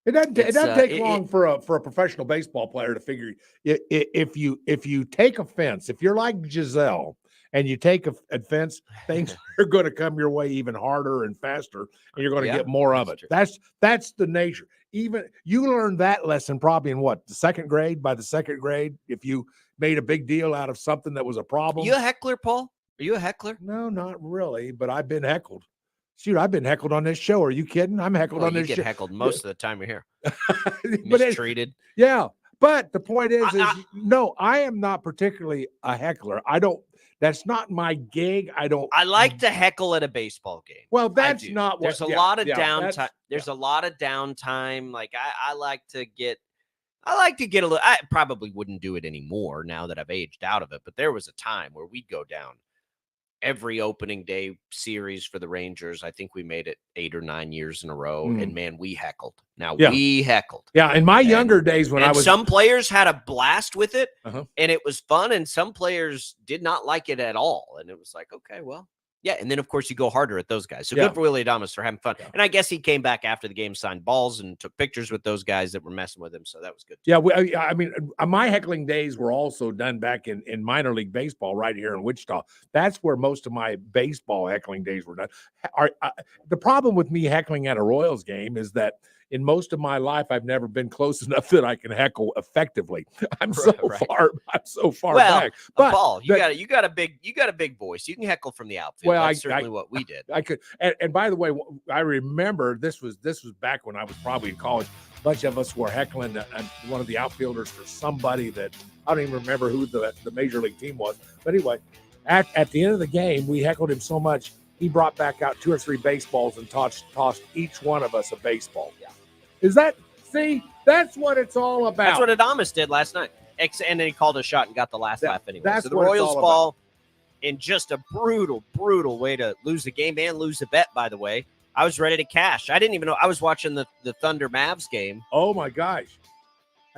it doesn't take long for a professional baseball player to figure if you take offense, if you're like Giselle and you take offense, things are going to come your way even harder and faster, and you're going to get more of it. True. That's the nature. Even you learned that lesson probably in the second grade. By the second grade, if you made a big deal out of something that was a problem. You a heckler, Paul? Are you a heckler? No, not really, but I've been heckled. Shoot, I've been heckled on this show. Are you kidding? I'm heckled on this show. You get heckled most of the time you're here. Mistreated. But the point is no, I am not particularly a heckler. That's not my gig. I like to heckle at a baseball game. Well, that's not what. There's a lot of downtime. There's a lot of downtime. Like I like to get a little. I probably wouldn't do it anymore now that I've aged out of it. But there was a time where we'd go down every opening day series for the Rangers. I think we made it 8 or 9 years in a row. And man, we heckled. We heckled. Yeah. In my younger days when some players had a blast with it and it was fun. And some players did not like it at all. And it was like, okay, well, yeah. And then of course you go harder at those guys. So good for Willie Adames for having fun. Yeah. And I guess he came back after the game, signed balls and took pictures with those guys that were messing with him. So that was good. Yeah. I mean, my heckling days were also done back in minor league baseball right here in Wichita. That's where most of my baseball heckling days were done. The problem with me heckling at a Royals game is that in most of my life, I've never been close enough that I can heckle effectively. I'm so far Well, back. But Paul, you got a big voice. You can heckle from the outfield. Well, That's certainly what we did. I could, and by the way, I remember this was back when I was probably in college. A bunch of us were heckling one of the outfielders for somebody that I don't even remember who the major league team was. But anyway, at the end of the game, we heckled him so much he brought back out 2 or 3 baseballs and tossed each one of us a baseball. Yeah. That's what it's all about. That's what Adamas did last night. And then he called a shot and got the last laugh anyway. That's So the what it's Royals all fall in just a brutal way to lose the game and lose the bet, by the way. I was ready to cash. I didn't even know. I was watching the Thunder Mavs game. Oh my gosh.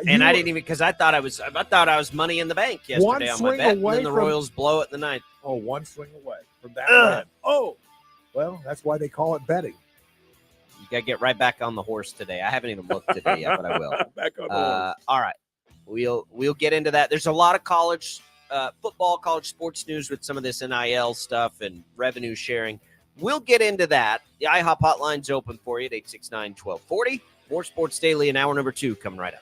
And I didn't even, because I thought I was money in the bank yesterday on my bet. And then the Royals blow it in the ninth. Oh, one swing away from that win. Oh, well, that's why they call it betting. You got to get right back on the horse today. I haven't even looked today yet, but I will. Back on the horse. All right. We'll get into that. There's a lot of college football, college sports news with some of this NIL stuff and revenue sharing. We'll get into that. The IHOP hotline's open for you at 869-1240. More Sports Daily in hour number 2 coming right up.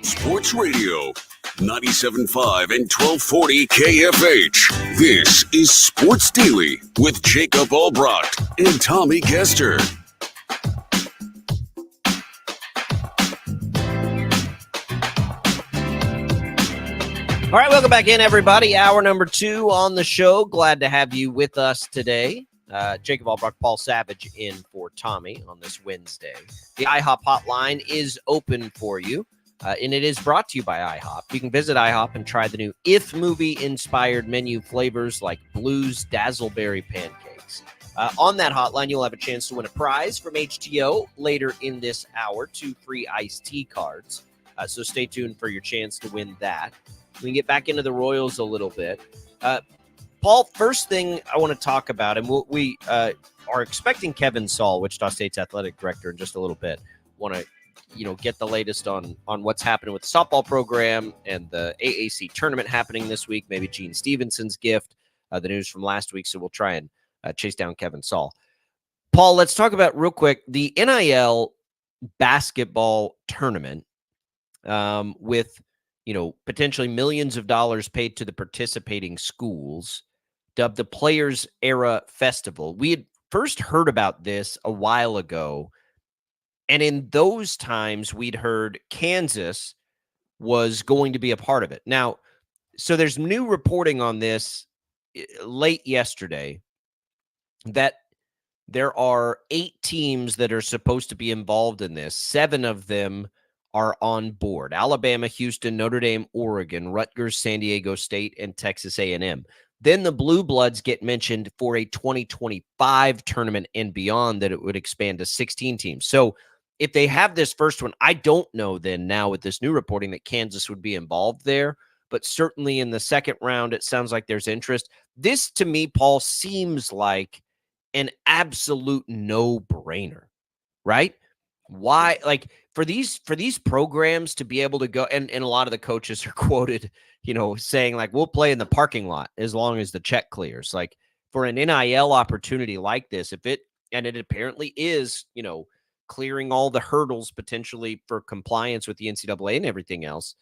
Sports Radio, 97.5 and 1240 KFH. This is Sports Daily with Jacob Albracht and Tommy Castor. All right, welcome back in, everybody. Hour number 2 on the show. Glad to have you with us today. Jacob Albracht, Paul Savage in for Tommy on this Wednesday. The IHOP hotline is open for you, and it is brought to you by IHOP. You can visit IHOP and try the new If movie-inspired menu flavors like Blue's Dazzleberry Pancakes. On that hotline, you'll have a chance to win a prize from HTO later in this hour, 2 free iced tea cards. So stay tuned for your chance to win that. We can get back into the Royals a little bit. Paul, first thing I want to talk about, and we are expecting Kevin Saul, Wichita State's athletic director, in just a little bit. Want to, get the latest on what's happening with the softball program and the AAC tournament happening this week. Maybe Gene Stevenson's gift, the news from last week. So we'll try and chase down Kevin Saul. Paul, let's talk about real quick the NIL basketball tournament with potentially millions of dollars paid to the participating schools, dubbed the Players Era Festival. We had first heard about this a while ago, and in those times, we'd heard Kansas was going to be a part of it. Now, so there's new reporting on this late yesterday that there are 8 teams that are supposed to be involved in this. 7 of them are on board: Alabama, Houston, Notre Dame, Oregon, Rutgers, San Diego State, and Texas A&M. Then the Blue Bloods get mentioned for a 2025 tournament and beyond, that it would expand to 16 teams. So if they have this first one, I don't know then now with this new reporting that Kansas would be involved there, but certainly in the second round, it sounds like there's interest. This to me, Paul, seems like an absolute no-brainer, right? Why, for these programs to be able to go, and a lot of the coaches are quoted, saying we'll play in the parking lot as long as the check clears. Like, for an NIL opportunity like this, it apparently is, clearing all the hurdles potentially for compliance with the NCAA and everything else.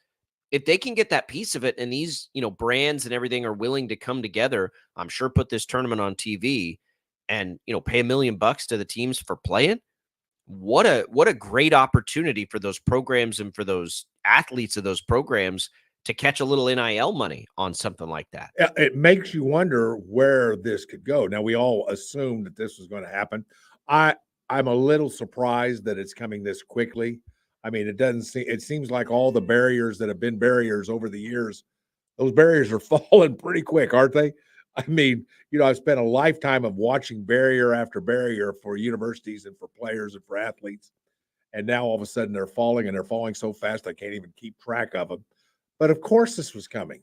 If they can get that piece of it, and these, brands and everything are willing to come together, I'm sure put this tournament on TV and, pay $1 million to the teams for playing. What a great opportunity for those programs and for those athletes of those programs to catch a little NIL money on something like that. It makes you wonder where this could go. Now, we all assumed that this was going to happen. I'm a little surprised that it's coming this quickly. I mean, it seems like all the barriers that have been barriers over the years, those barriers are falling pretty quick, aren't they? I mean, I've spent a lifetime of watching barrier after barrier for universities and for players and for athletes. And now all of a sudden they're falling, and they're falling so fast I can't even keep track of them. But of course this was coming.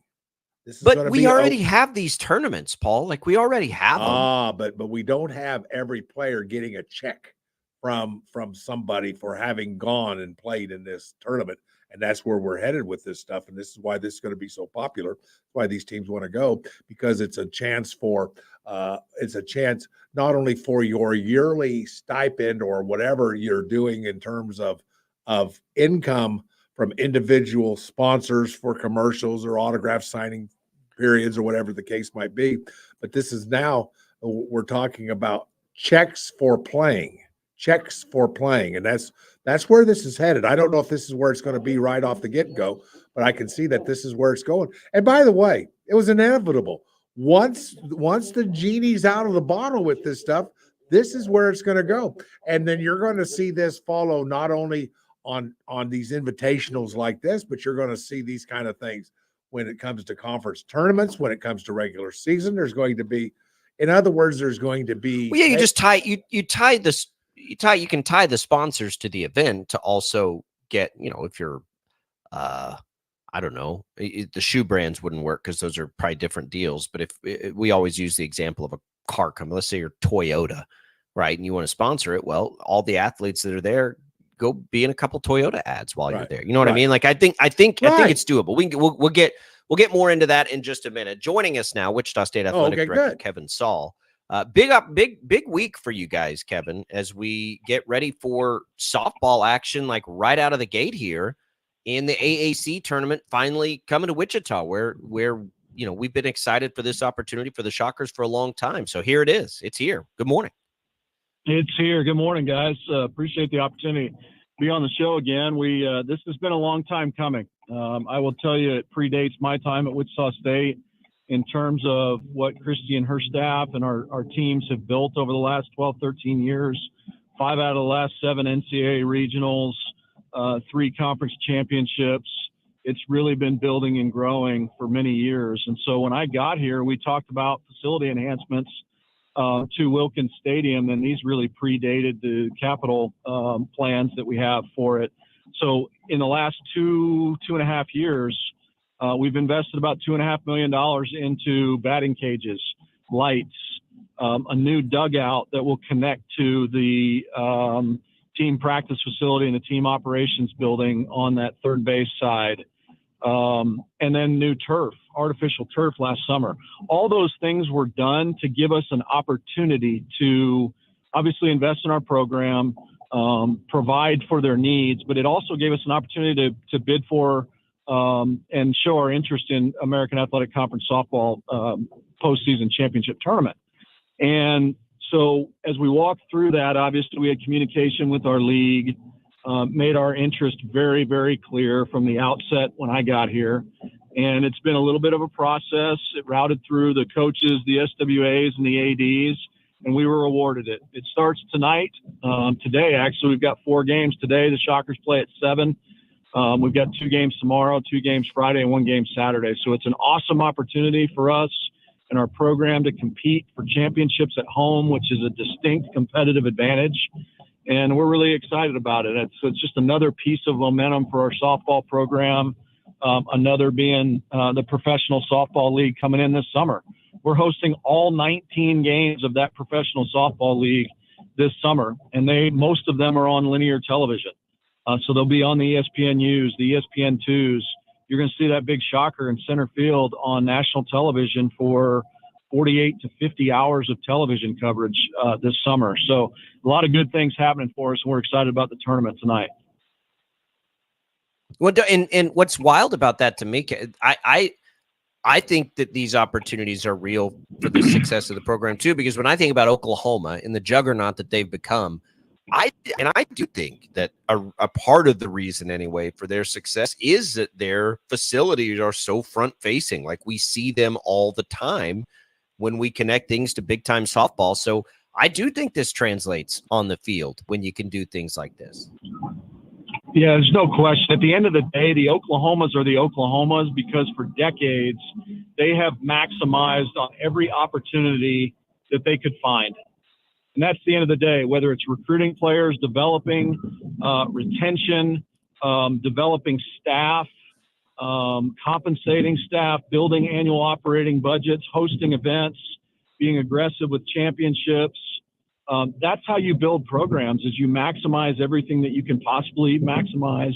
But we already have these tournaments, Paul. We already have them. But we don't have every player getting a check from somebody for having gone and played in this tournament. And that's where we're headed with this stuff. And this is why this is going to be so popular. That's why these teams want to go, because it's a chance not only for your yearly stipend or whatever you're doing in terms of of income from individual sponsors for commercials or autograph signing periods or whatever the case might be. But this is now, we're talking about checks for playing. And that's where this is headed. I don't know if this is where it's going to be right off the get-go, but I can see that this is where it's going. And by the way, it was inevitable. Once the genie's out of the bottle with this stuff, this is where it's going to go. And then you're going to see this follow not only on these invitationals like this, but you're going to see these kind of things when it comes to conference tournaments, when it comes to regular season. There's going to be, in other words, there's going to be. Well, yeah, you just you can tie the sponsors to the event to also get, if you're, I don't know, the shoe brands wouldn't work because those are probably different deals. But if we always use the example of a car company, let's say you're Toyota, right? And you want to sponsor it. Well, all the athletes that are there, go be in a couple Toyota ads while you're there. You know what I mean? Like, I think it's doable. We'll get more into that in just a minute. Joining us now, Wichita State Athletic Director Kevin Saul. Big week for you guys, Kevin, as we get ready for softball action, like right out of the gate here in the AAC tournament, finally coming to Wichita, where we've been excited for this opportunity for the Shockers for a long time. So here it is. It's here. Good morning. It's here. Good morning, guys. Appreciate the opportunity to be on the show again. This has been a long time coming. I will tell you, it predates my time at Wichita State in terms of what Christy and her staff and our teams have built over the last 12, 13 years. 5 out of the last 7 NCAA regionals, 3 conference championships. It's really been building and growing for many years. And so when I got here, we talked about facility enhancements to Wilkins Stadium, and these really predated the capital plans that we have for it. So in the last 2.5 years, we've invested about $2.5 million into batting cages, lights, a new dugout that will connect to the team practice facility and the team operations building on that third base side. And then new turf, artificial turf last summer. All those things were done to give us an opportunity to obviously invest in our program, provide for their needs, but it also gave us an opportunity to bid for and show our interest in American Athletic Conference softball postseason championship tournament. And so as we walked through that, obviously we had communication with our league, made our interest very, very clear from the outset when I got here. And it's been a little bit of a process. It routed through the coaches, the SWAs, and the ADs, and we were awarded it. It starts tonight. Today, actually, we've got 4 games today. The Shockers play at 7. We've got 2 games tomorrow, 2 games Friday, and 1 game Saturday. So it's an awesome opportunity for us and our program to compete for championships at home, which is a distinct competitive advantage. And we're really excited about it. It's just another piece of momentum for our softball program, another being the professional softball league coming in this summer. We're hosting all 19 games of that professional softball league this summer, and most of them are on linear television. So they'll be on the ESPNUs, the ESPN2s. You're going to see that big Shocker in center field on national television for 48 to 50 hours of television coverage this summer. So a lot of good things happening for us, and we're excited about the tournament tonight. Well, and what's wild about that to me, I think that these opportunities are real for the success of the program too, because when I think about Oklahoma and the juggernaut that they've become, I do think that a part of the reason anyway for their success is that their facilities are so front facing. Like we see them all the time when we connect things to big time softball. So I do think this translates on the field when you can do things like this. Yeah, there's no question. At the end of the day, the Oklahomas are the Oklahomas because for decades they have maximized on every opportunity that they could find. And that's the end of the day, whether it's recruiting players, developing retention, developing staff, compensating staff, building annual operating budgets, hosting events, being aggressive with championships. That's how you build programs, is you maximize everything that you can possibly maximize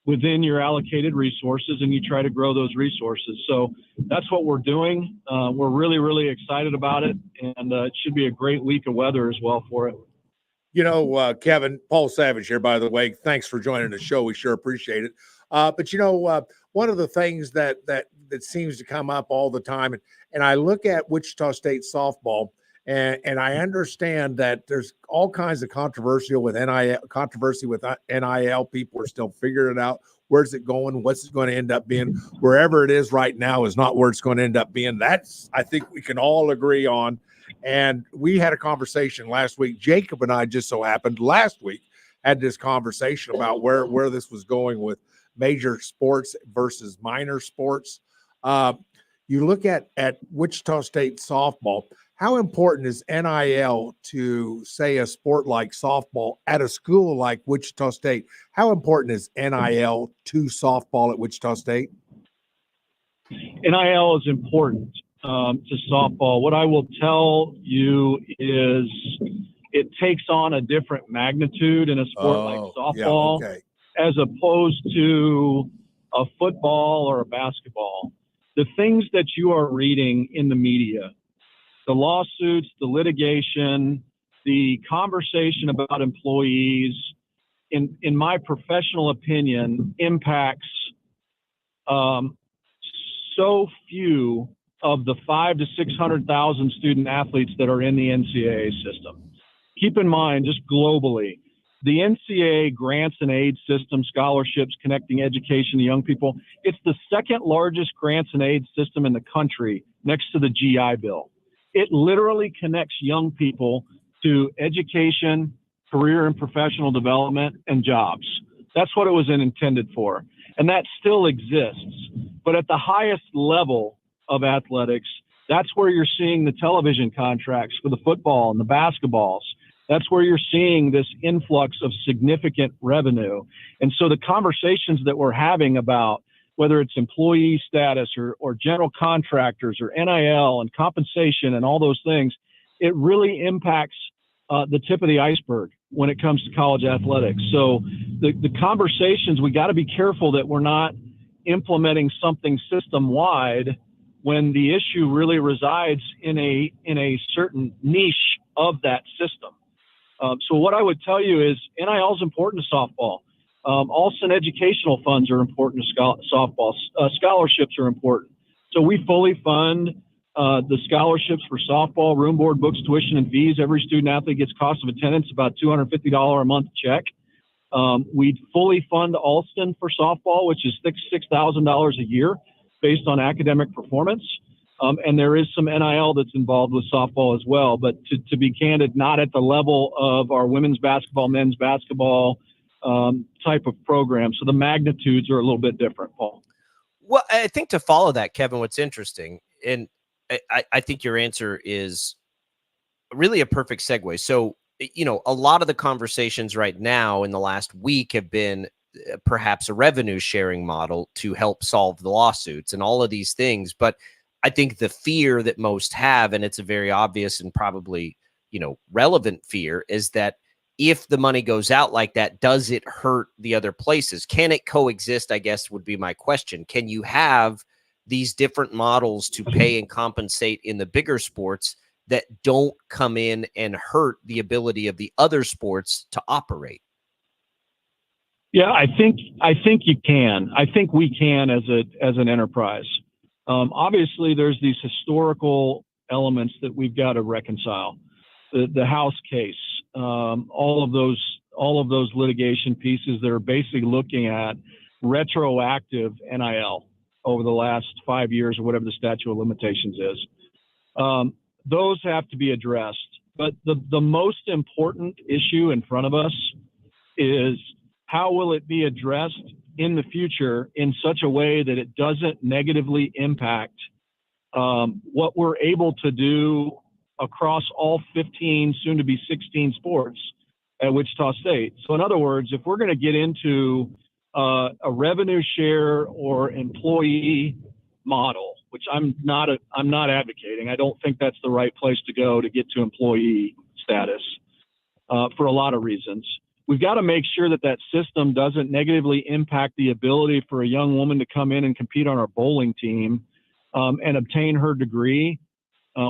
within your allocated resources, and you try to grow those resources. So that's what we're doing. We're really, really excited about it, and it should be a great week of weather as well for it. Kevin, Paul Savage here, by the way. Thanks for joining the show. We sure appreciate it. But one of the things that seems to come up all the time, and I look at Wichita State softball, and I understand that there's all kinds of controversy with NIL. People are still figuring it out. Where's it going? What's it going to end up being? Wherever it is right now is not where it's going to end up being. That's, I think we can all agree on. And we had a conversation last week. Jacob and I just so happened last week had this conversation about where this was going with major sports versus minor sports. You look at Wichita State softball. How important is NIL to, say, a sport like softball at a school like Wichita State? How important is NIL to softball at Wichita State? NIL is important to softball. What I will tell you is it takes on a different magnitude in a sport like softball as opposed to a football or a basketball. The things that you are reading in the media, the lawsuits, the litigation, the conversation about employees, in my professional opinion, impacts so few of the 500,000 to 600,000 student athletes that are in the NCAA system. Keep in mind, just globally, the NCAA grants and aid system, scholarships, connecting education to young people, it's the second largest grants and aid system in the country next to the GI Bill. It literally connects young people to education, career and professional development, and jobs. That's what it was intended for. And that still exists. But at the highest level of athletics, that's where you're seeing the television contracts for the football and the basketballs. That's where you're seeing this influx of significant revenue. And so the conversations that we're having about whether it's employee status or general contractors or NIL and compensation and all those things, it really impacts the tip of the iceberg when it comes to college athletics. So the conversations, we got to be careful that we're not implementing something system-wide when the issue really resides in a certain niche of that system. So what I would tell you is NIL is important to softball. Also, educational funds are important to softball. Scholarships are important. So we fully fund the scholarships for softball, room, board, books, tuition, and fees. Every student athlete gets cost of attendance, about $250 a month check. We fully fund Alston for softball, which is $6,000 a year based on academic performance. And there is some NIL that's involved with softball as well. But to be candid, not at the level of our women's basketball, men's basketball type of program. So the magnitudes are a little bit different, Paul. Well, I think to follow that, Kevin, what's interesting, and I think your answer is really a perfect segue. So, a lot of the conversations right now in the last week have been perhaps a revenue sharing model to help solve the lawsuits and all of these things. But I think the fear that most have, and it's a very obvious and probably, relevant fear, is that if the money goes out like that, does it hurt the other places? Can it coexist, I guess, would be my question. Can you have these different models to pay and compensate in the bigger sports that don't come in and hurt the ability of the other sports to operate? Yeah, I think you can. I think we can as an enterprise. Obviously, there's these historical elements that we've got to reconcile. The House case, all of those litigation pieces that are basically looking at retroactive NIL over the last 5 years or whatever the statute of limitations is. Those have to be addressed. But the most important issue in front of us is how will it be addressed in the future in such a way that it doesn't negatively impact what we're able to do across all 15, soon to be 16 sports at Wichita State. So in other words, if we're going to get into a revenue share or employee model, which I'm not advocating, I don't think that's the right place to go to get to employee status for a lot of reasons. We've got to make sure that system doesn't negatively impact the ability for a young woman to come in and compete on our bowling team and obtain her degree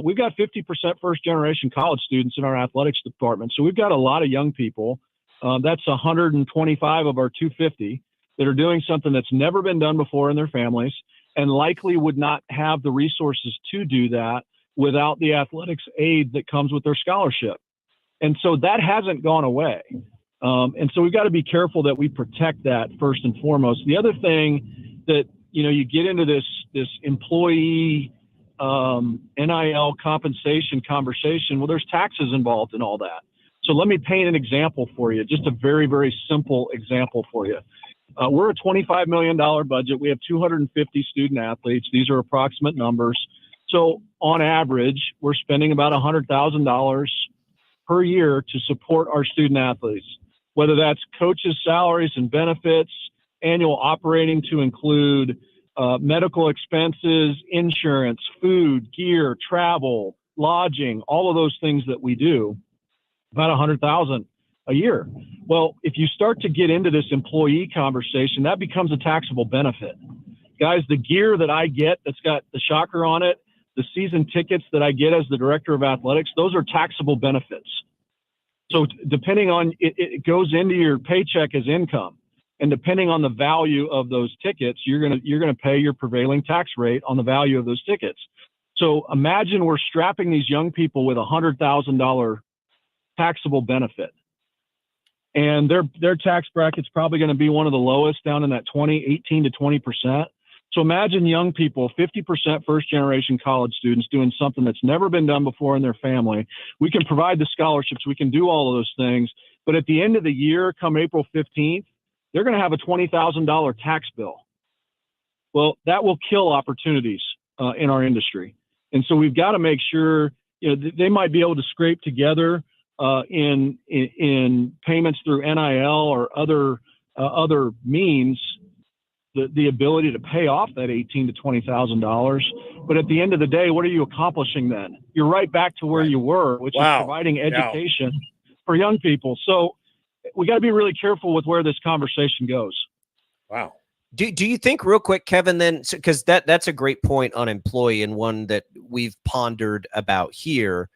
We've got 50% first-generation college students in our athletics department. So we've got a lot of young people. That's 125 of our 250 that are doing something that's never been done before in their families and likely would not have the resources to do that without the athletics aid that comes with their scholarship. And so that hasn't gone away. And so we've got to be careful that we protect that first and foremost. The other thing that, you get into this employee NIL compensation conversation, well, there's taxes involved in all that. So let me paint an example for you, just a very, very simple example for you. We're a $25 million budget. We have 250 student athletes. These are approximate numbers. So on average, we're spending about $100,000 per year to support our student athletes, whether that's coaches' salaries and benefits, annual operating to include medical expenses, insurance, food, gear, travel, lodging, all of those things that we do, about $100,000 a year. Well, if you start to get into this employee conversation, that becomes a taxable benefit. Guys, the gear that I get that's got the shocker on it, the season tickets that I get as the director of athletics, those are taxable benefits. So depending on it goes into your paycheck as income. And depending on the value of those tickets, you're gonna pay your prevailing tax rate on the value of those tickets. So imagine we're strapping these young people with $100,000 taxable benefit. And their tax bracket's probably going to be one of the lowest, down in that 18 to 20%. So imagine young people, 50% first-generation college students, doing something that's never been done before in their family. We can provide the scholarships. We can do all of those things. But at the end of the year, come April 15th, they're going to have a $20,000 tax bill. Well, that will kill opportunities in our industry. And so we've got to make sure, they might be able to scrape together in payments through NIL or other means, the ability to pay off that $18,000 to $20,000. But at the end of the day, what are you accomplishing then? You're right back to where you were, which is providing education for young people. So we got to be really careful with where this conversation goes. Wow. Do you think, real quick, Kevin, then, because that's a great point on employee, and one that we've pondered about here,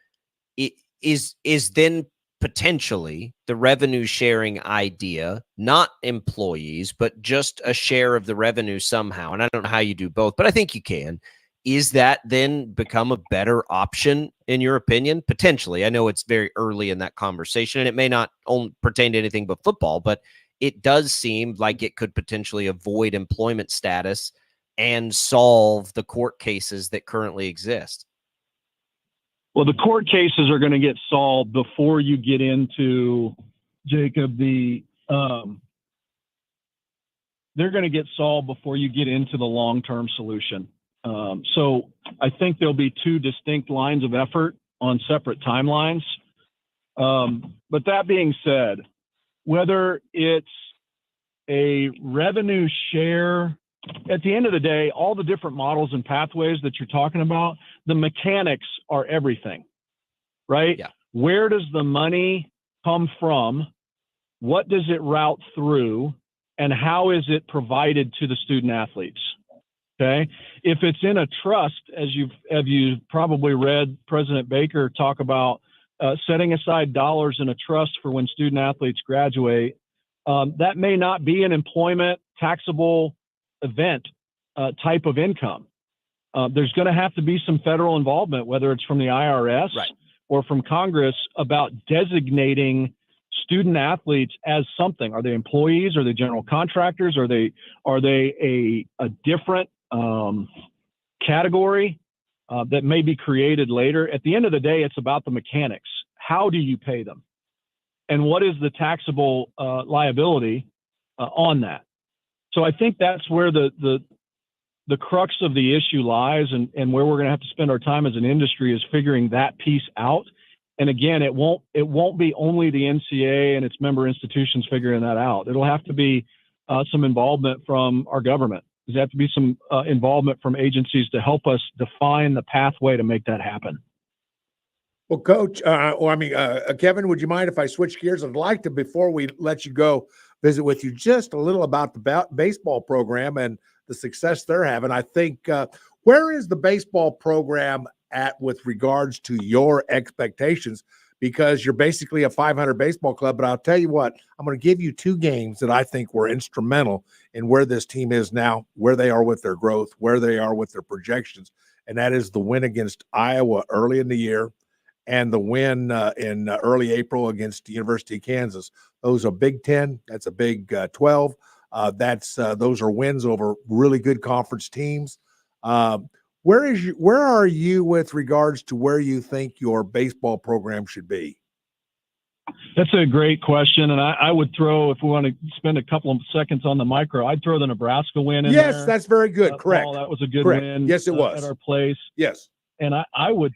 is then potentially the revenue sharing idea, not employees, but just a share of the revenue somehow. And I don't know how you do both, but I think you can. Is that then become a better option in your opinion? Potentially. I know it's very early in that conversation and it may not only pertain to anything but football, but it does seem like it could potentially avoid employment status and solve the court cases that currently exist. Well, the court cases are going to get solved before you get into, Jacob, they're going to get solved before you get into the long-term solution. So I think there'll be two distinct lines of effort on separate timelines. But that being said, whether it's a revenue share, at the end of the day, all the different models and pathways that you're talking about, the mechanics are everything, right? Yeah. Where does the money come from? What does it route through? And how is it provided to the student athletes? Okay. If it's in a trust, as you've probably read President Baker talk about setting aside dollars in a trust for when student athletes graduate, that may not be an employment taxable event type of income. There's going to have to be some federal involvement, whether it's from the IRS or from Congress, about designating student athletes as something. Are they employees? Are they general contractors? Are they a different category that may be created later? At the end of the day, it's about the mechanics. How do you pay them? And what is the taxable liability on that? So I think that's where the crux of the issue lies, and where we're going to have to spend our time as an industry is figuring that piece out. And again, it won't be only the NCAA and its member institutions figuring that out. It'll have to be some involvement from our government. There's have to be some involvement from agencies to help us define the pathway to make that happen. Well, Coach, Kevin, would you mind if I switch gears? I'd like to, before we let you go, visit with you just a little about the baseball program and the success they're having. I think, where is the baseball program at with regards to your expectations, because you're basically a 500 baseball club. But I'll tell you what, I'm going to give you 2 games that I think were instrumental in where this team is now, where they are with their growth, where they are with their projections. And that is the win against Iowa early in the year and the win in early April against the University of Kansas. Those are Big 10. That's a Big 12. Those are wins over really good conference teams. Where are you with regards to where you think your baseball program should be? That's a great question, and I would throw, if we want to spend a couple of seconds on the micro, I'd throw the Nebraska win in there. Yes, that's very good. Correct. Paul, that was a good Correct. win. Yes, it was at our place. Yes, and I would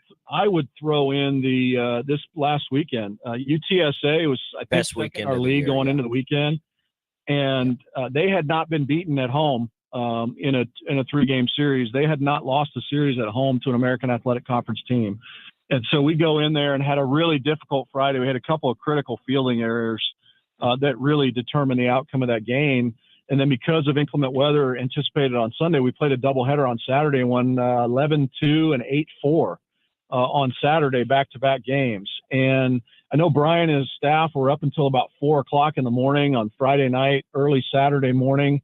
throw in the this last weekend. UTSA was, I think, Best weekend in our of the league year, going yeah. into the weekend, and they had not been beaten at home in a 3-game series. They had not lost a series at home to an American Athletic Conference team. And so we go in there and had a really difficult Friday. We had a couple of critical fielding errors that really determined the outcome of that game. And then because of inclement weather anticipated on Sunday, we played a doubleheader on Saturday and won 11-2 and 8-4 on Saturday, back-to-back games. And I know Brian and his staff were up until about 4 o'clock in the morning on Friday night, early Saturday morning,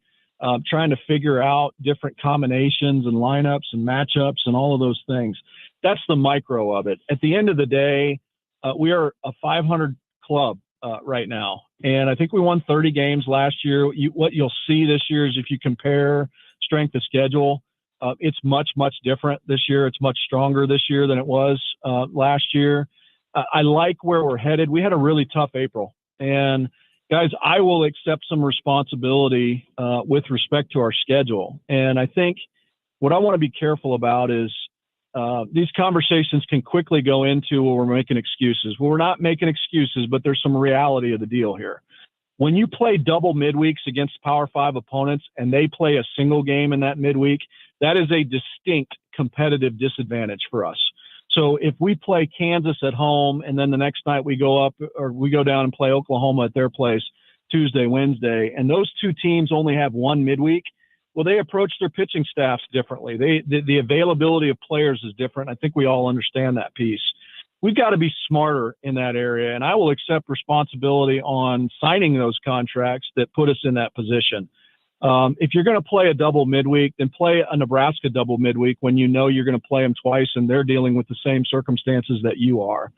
trying to figure out different combinations and lineups and matchups and all of those things. That's the micro of it. At the end of the day, we are a 500 club right now. And I think we won 30 games last year. What you'll see this year is, if you compare strength of schedule, it's much, much different this year. It's much stronger this year than it was last year. I like where we're headed. We had a really tough April. And guys, I will accept some responsibility with respect to our schedule. And I think what I want to be careful about is these conversations can quickly go into, well, we're making excuses. Well, we're not making excuses, but there's some reality of the deal here. When you play double midweeks against Power 5 opponents and they play a single game in that midweek, that is a distinct competitive disadvantage for us. So if we play Kansas at home and then the next night we go up, or we go down and play Oklahoma at their place Tuesday, Wednesday, and those 2 teams only have one midweek, well, they approach their pitching staffs differently. The availability of players is different. I think we all understand that piece. We've got to be smarter in that area, and I will accept responsibility on signing those contracts that put us in that position. If you're going to play a double midweek, then play a Nebraska double midweek when you know you're going to play them twice and they're dealing with the same circumstances that you are.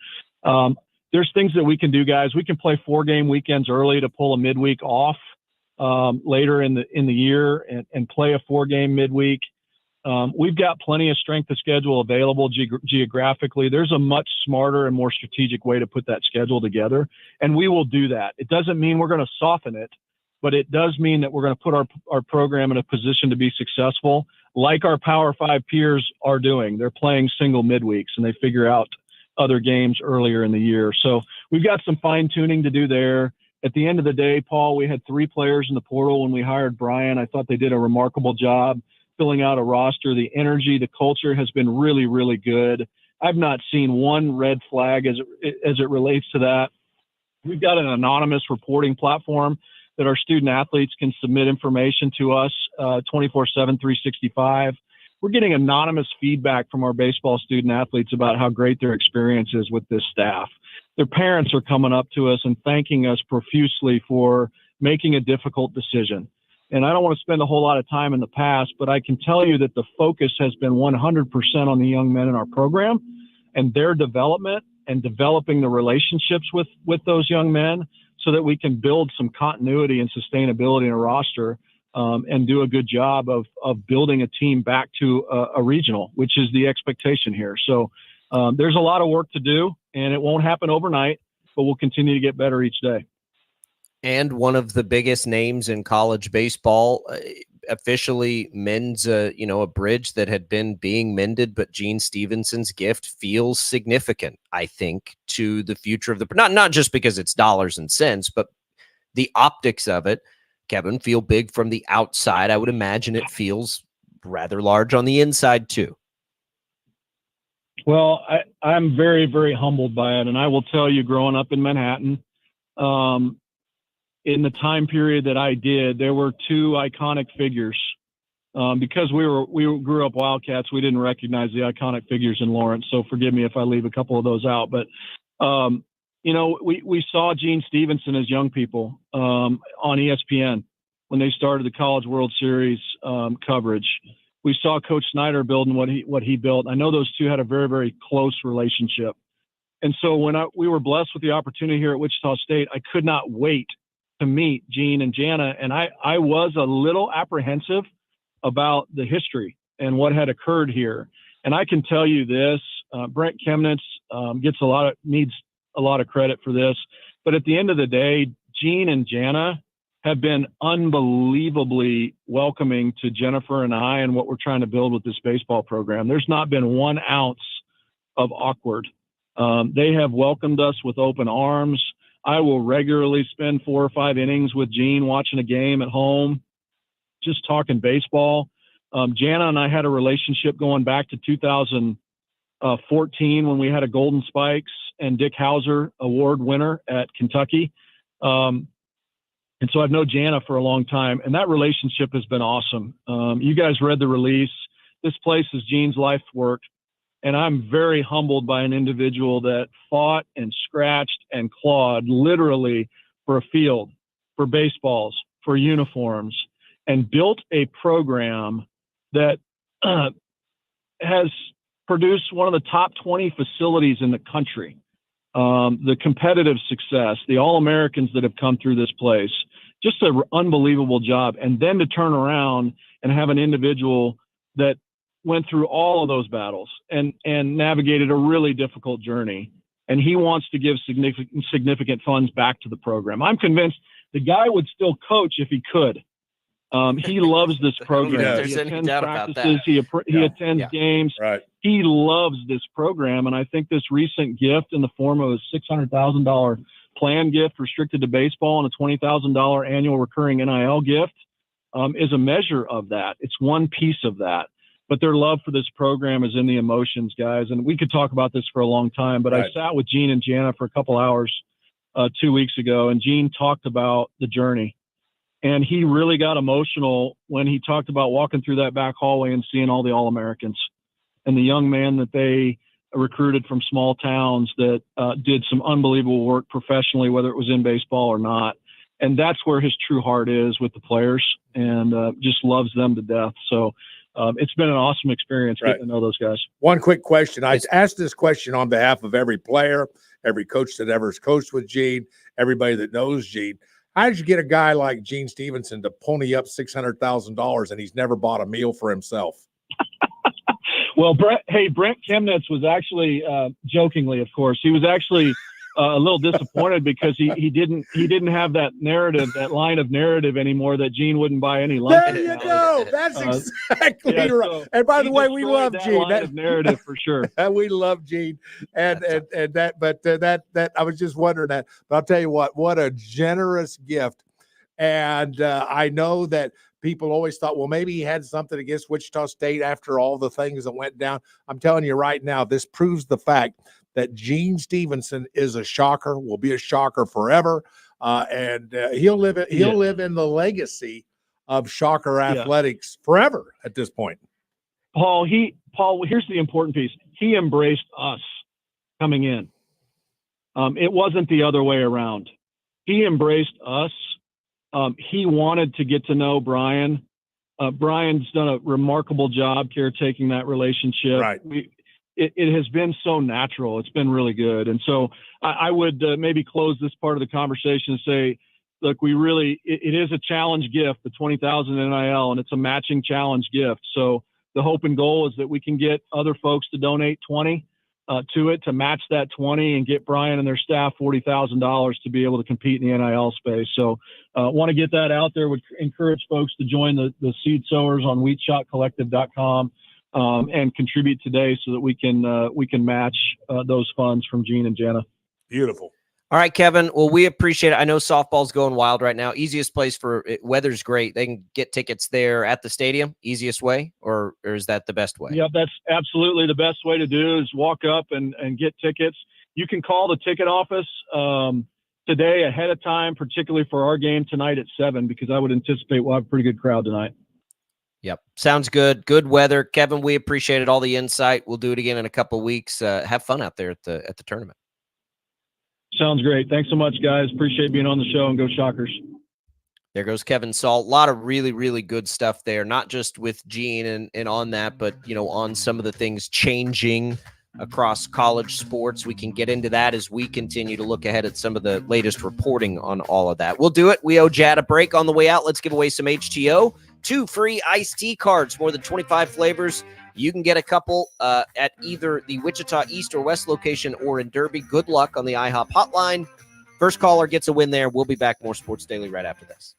There's things that we can do, guys. We can play 4-game weekends early to pull a midweek off later in the year and play a 4-game midweek. We've got plenty of strength of schedule available geographically. There's a much smarter and more strategic way to put that schedule together, and we will do that. It doesn't mean we're going to soften it, but it does mean that we're going to put our program in a position to be successful, like our Power 5 peers are doing. They're playing single midweeks, and they figure out other games earlier in the year. So we've got some fine-tuning to do there. At the end of the day, Paul, we had 3 players in the portal when we hired Brian. I thought they did a remarkable job filling out a roster. The energy, the culture has been really, really good. I've not seen one red flag as it relates to that. We've got an anonymous reporting platform that our student athletes can submit information to us 24/7, 365. We're getting anonymous feedback from our baseball student athletes about how great their experience is with this staff. Their parents are coming up to us and thanking us profusely for making a difficult decision. And I don't want to spend a whole lot of time in the past, but I can tell you that the focus has been 100% on the young men in our program and their development and developing the relationships with those young men so that we can build some continuity and sustainability in a roster and do a good job of building a team back to a regional, which is the expectation here. So there's a lot of work to do, and it won't happen overnight, but we'll continue to get better each day. And one of the biggest names in college baseball officially mends a bridge that had been being mended, but Gene Stevenson's gift feels significant, I think, to the future of the not just because it's dollars and cents, but the optics of it. Kevin, feel big from the outside. I would imagine it feels rather large on the inside too. Well, I'm very, very humbled by it. And I will tell you, growing up in Manhattan, in the time period that I did, there were 2 iconic figures Because we grew up Wildcats, we didn't recognize the iconic figures in Lawrence. So forgive me if I leave a couple of those out. But we saw Gene Stevenson as young people on ESPN when they started the College World Series coverage. We saw Coach Snyder building what he built. I know those two had a very, very close relationship. And so when we were blessed with the opportunity here at Wichita State, I could not wait to meet Gene and Jana. And I was a little apprehensive about the history and what had occurred here. And I can tell you this, Brent Chemnitz needs a lot of credit for this. But at the end of the day, Gene and Jana have been unbelievably welcoming to Jennifer and I and what we're trying to build with this baseball program. There's not been 1 ounce of awkward. They have welcomed us with open arms. I will regularly spend 4 or 5 innings with Gene watching a game at home, just talking baseball. Jana and I had a relationship going back to 2014 when we had a Golden Spikes and Dick Hauser Award winner at Kentucky. And so I've known Jana for a long time, and that relationship has been awesome. You guys read the release. This place is Gene's life's work. And I'm very humbled by an individual that fought and scratched and clawed literally for a field, for baseballs, for uniforms, and built a program that has produced one of the top 20 facilities in the country. The competitive success, the All-Americans that have come through this place, just an unbelievable job. And then to turn around and have an individual that went through all of those battles and navigated a really difficult journey. And he wants to give significant funds back to the program. I'm convinced the guy would still coach if he could. He loves this program. He attends practices. He attends games. Right. He loves this program. And I think this recent gift in the form of a $600,000 plan gift restricted to baseball and a $20,000 annual recurring NIL gift is a measure of that. It's one piece of that. But their love for this program is in the emotions, guys. And we could talk about this for a long time, but right. I sat with Gene and Jana for a couple hours 2 weeks ago, and Gene talked about the journey. And he really got emotional when he talked about walking through that back hallway and seeing all the All-Americans and the young men that they recruited from small towns that did some unbelievable work professionally, whether it was in baseball or not. And that's where his true heart is with the players, and just loves them to death. So it's been an awesome experience getting to know those guys. One quick question. I asked this question on behalf of every player, every coach that ever has coached with Gene, everybody that knows Gene. How did you get a guy like Gene Stevenson to pony up $600,000 and he's never bought a meal for himself? Well, Brent Chemnitz was actually, jokingly, of course, he was actually a little disappointed because he didn't have that narrative, that line of narrative anymore, that Gene wouldn't buy any lunch. There you go. That's exactly right. So and by the way, we love Gene. That narrative for sure. We love Gene, and that. But that I was just wondering that. But I'll tell you what a generous gift. And I know that people always thought, well, maybe he had something against Wichita State after all the things that went down. I'm telling you right now, this proves the fact that Gene Stevenson is a shocker, will be a shocker forever, and he'll live in the legacy of Shocker athletics forever at this point. Paul, here's the important piece. He embraced us coming in. It wasn't the other way around. He embraced us. He wanted to get to know Brian. Brian's done a remarkable job caretaking that relationship. Right. It has been so natural. It's been really good. And so I would maybe close this part of the conversation and say, look, it is a challenge gift, the $20,000 NIL, and it's a matching challenge gift. So the hope and goal is that we can get other folks to donate 20 to it, to match that 20 and get Brian and their staff $40,000 to be able to compete in the NIL space. So want to get that out there. Would encourage folks to join the seed sowers on wheatshotcollective.com. And contribute today so that we can match those funds from Gene and Jana. Beautiful. All right, Kevin. Well, we appreciate it. I know softball's going wild right now. Easiest place for it, weather's great. They can get tickets there at the stadium. Easiest way, or is that the best way? Yeah, that's absolutely the best way to do is walk up and get tickets. You can call the ticket office today ahead of time, particularly for our game tonight at 7, because I would anticipate we'll have a pretty good crowd tonight. Yep. Sounds good. Good weather. Kevin, we appreciated all the insight. We'll do it again in a couple weeks. Have fun out there at the tournament. Sounds great. Thanks so much, guys. Appreciate being on the show, and go Shockers. There goes Kevin Salt. A lot of really, really good stuff there, not just with Gene and on that, but, on some of the things changing across college sports. We can get into that as we continue to look ahead at some of the latest reporting on all of that. We'll do it. We owe Jad a break. On the way out, let's give away some HTO. 2 free iced tea cards, more than 25 flavors. You can get a couple at either the Wichita East or West location or in Derby. Good luck on the IHOP hotline. First caller gets a win there. We'll be back. More Sports Daily right after this.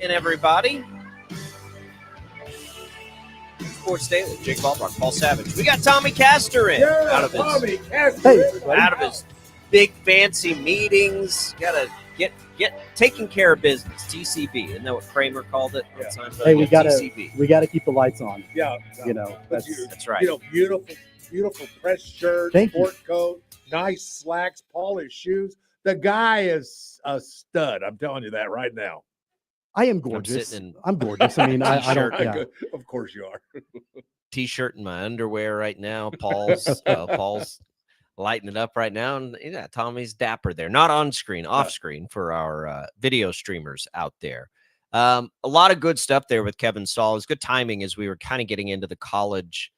And everybody. Sports Daily, Jake Albracht, Paul Savage. We got Tommy Castor in out of his big fancy meetings. Got to get taking care of business. TCB, isn't that what Kramer called it? Yeah. Hey, we gotta keep the lights on. Yeah, that's right. Beautiful press shirt, sport coat, nice slacks, polished shoes. The guy is a stud. I'm telling you that right now. I am gorgeous. I'm gorgeous. I mean, I don't. Yeah. Of course you are. T-shirt and my underwear right now. Paul's lighting it up right now, and yeah, Tommy's dapper there. Not on screen, off screen for our video streamers out there. A lot of good stuff there with Kevin Saul. It was good timing as we were kind of getting into the college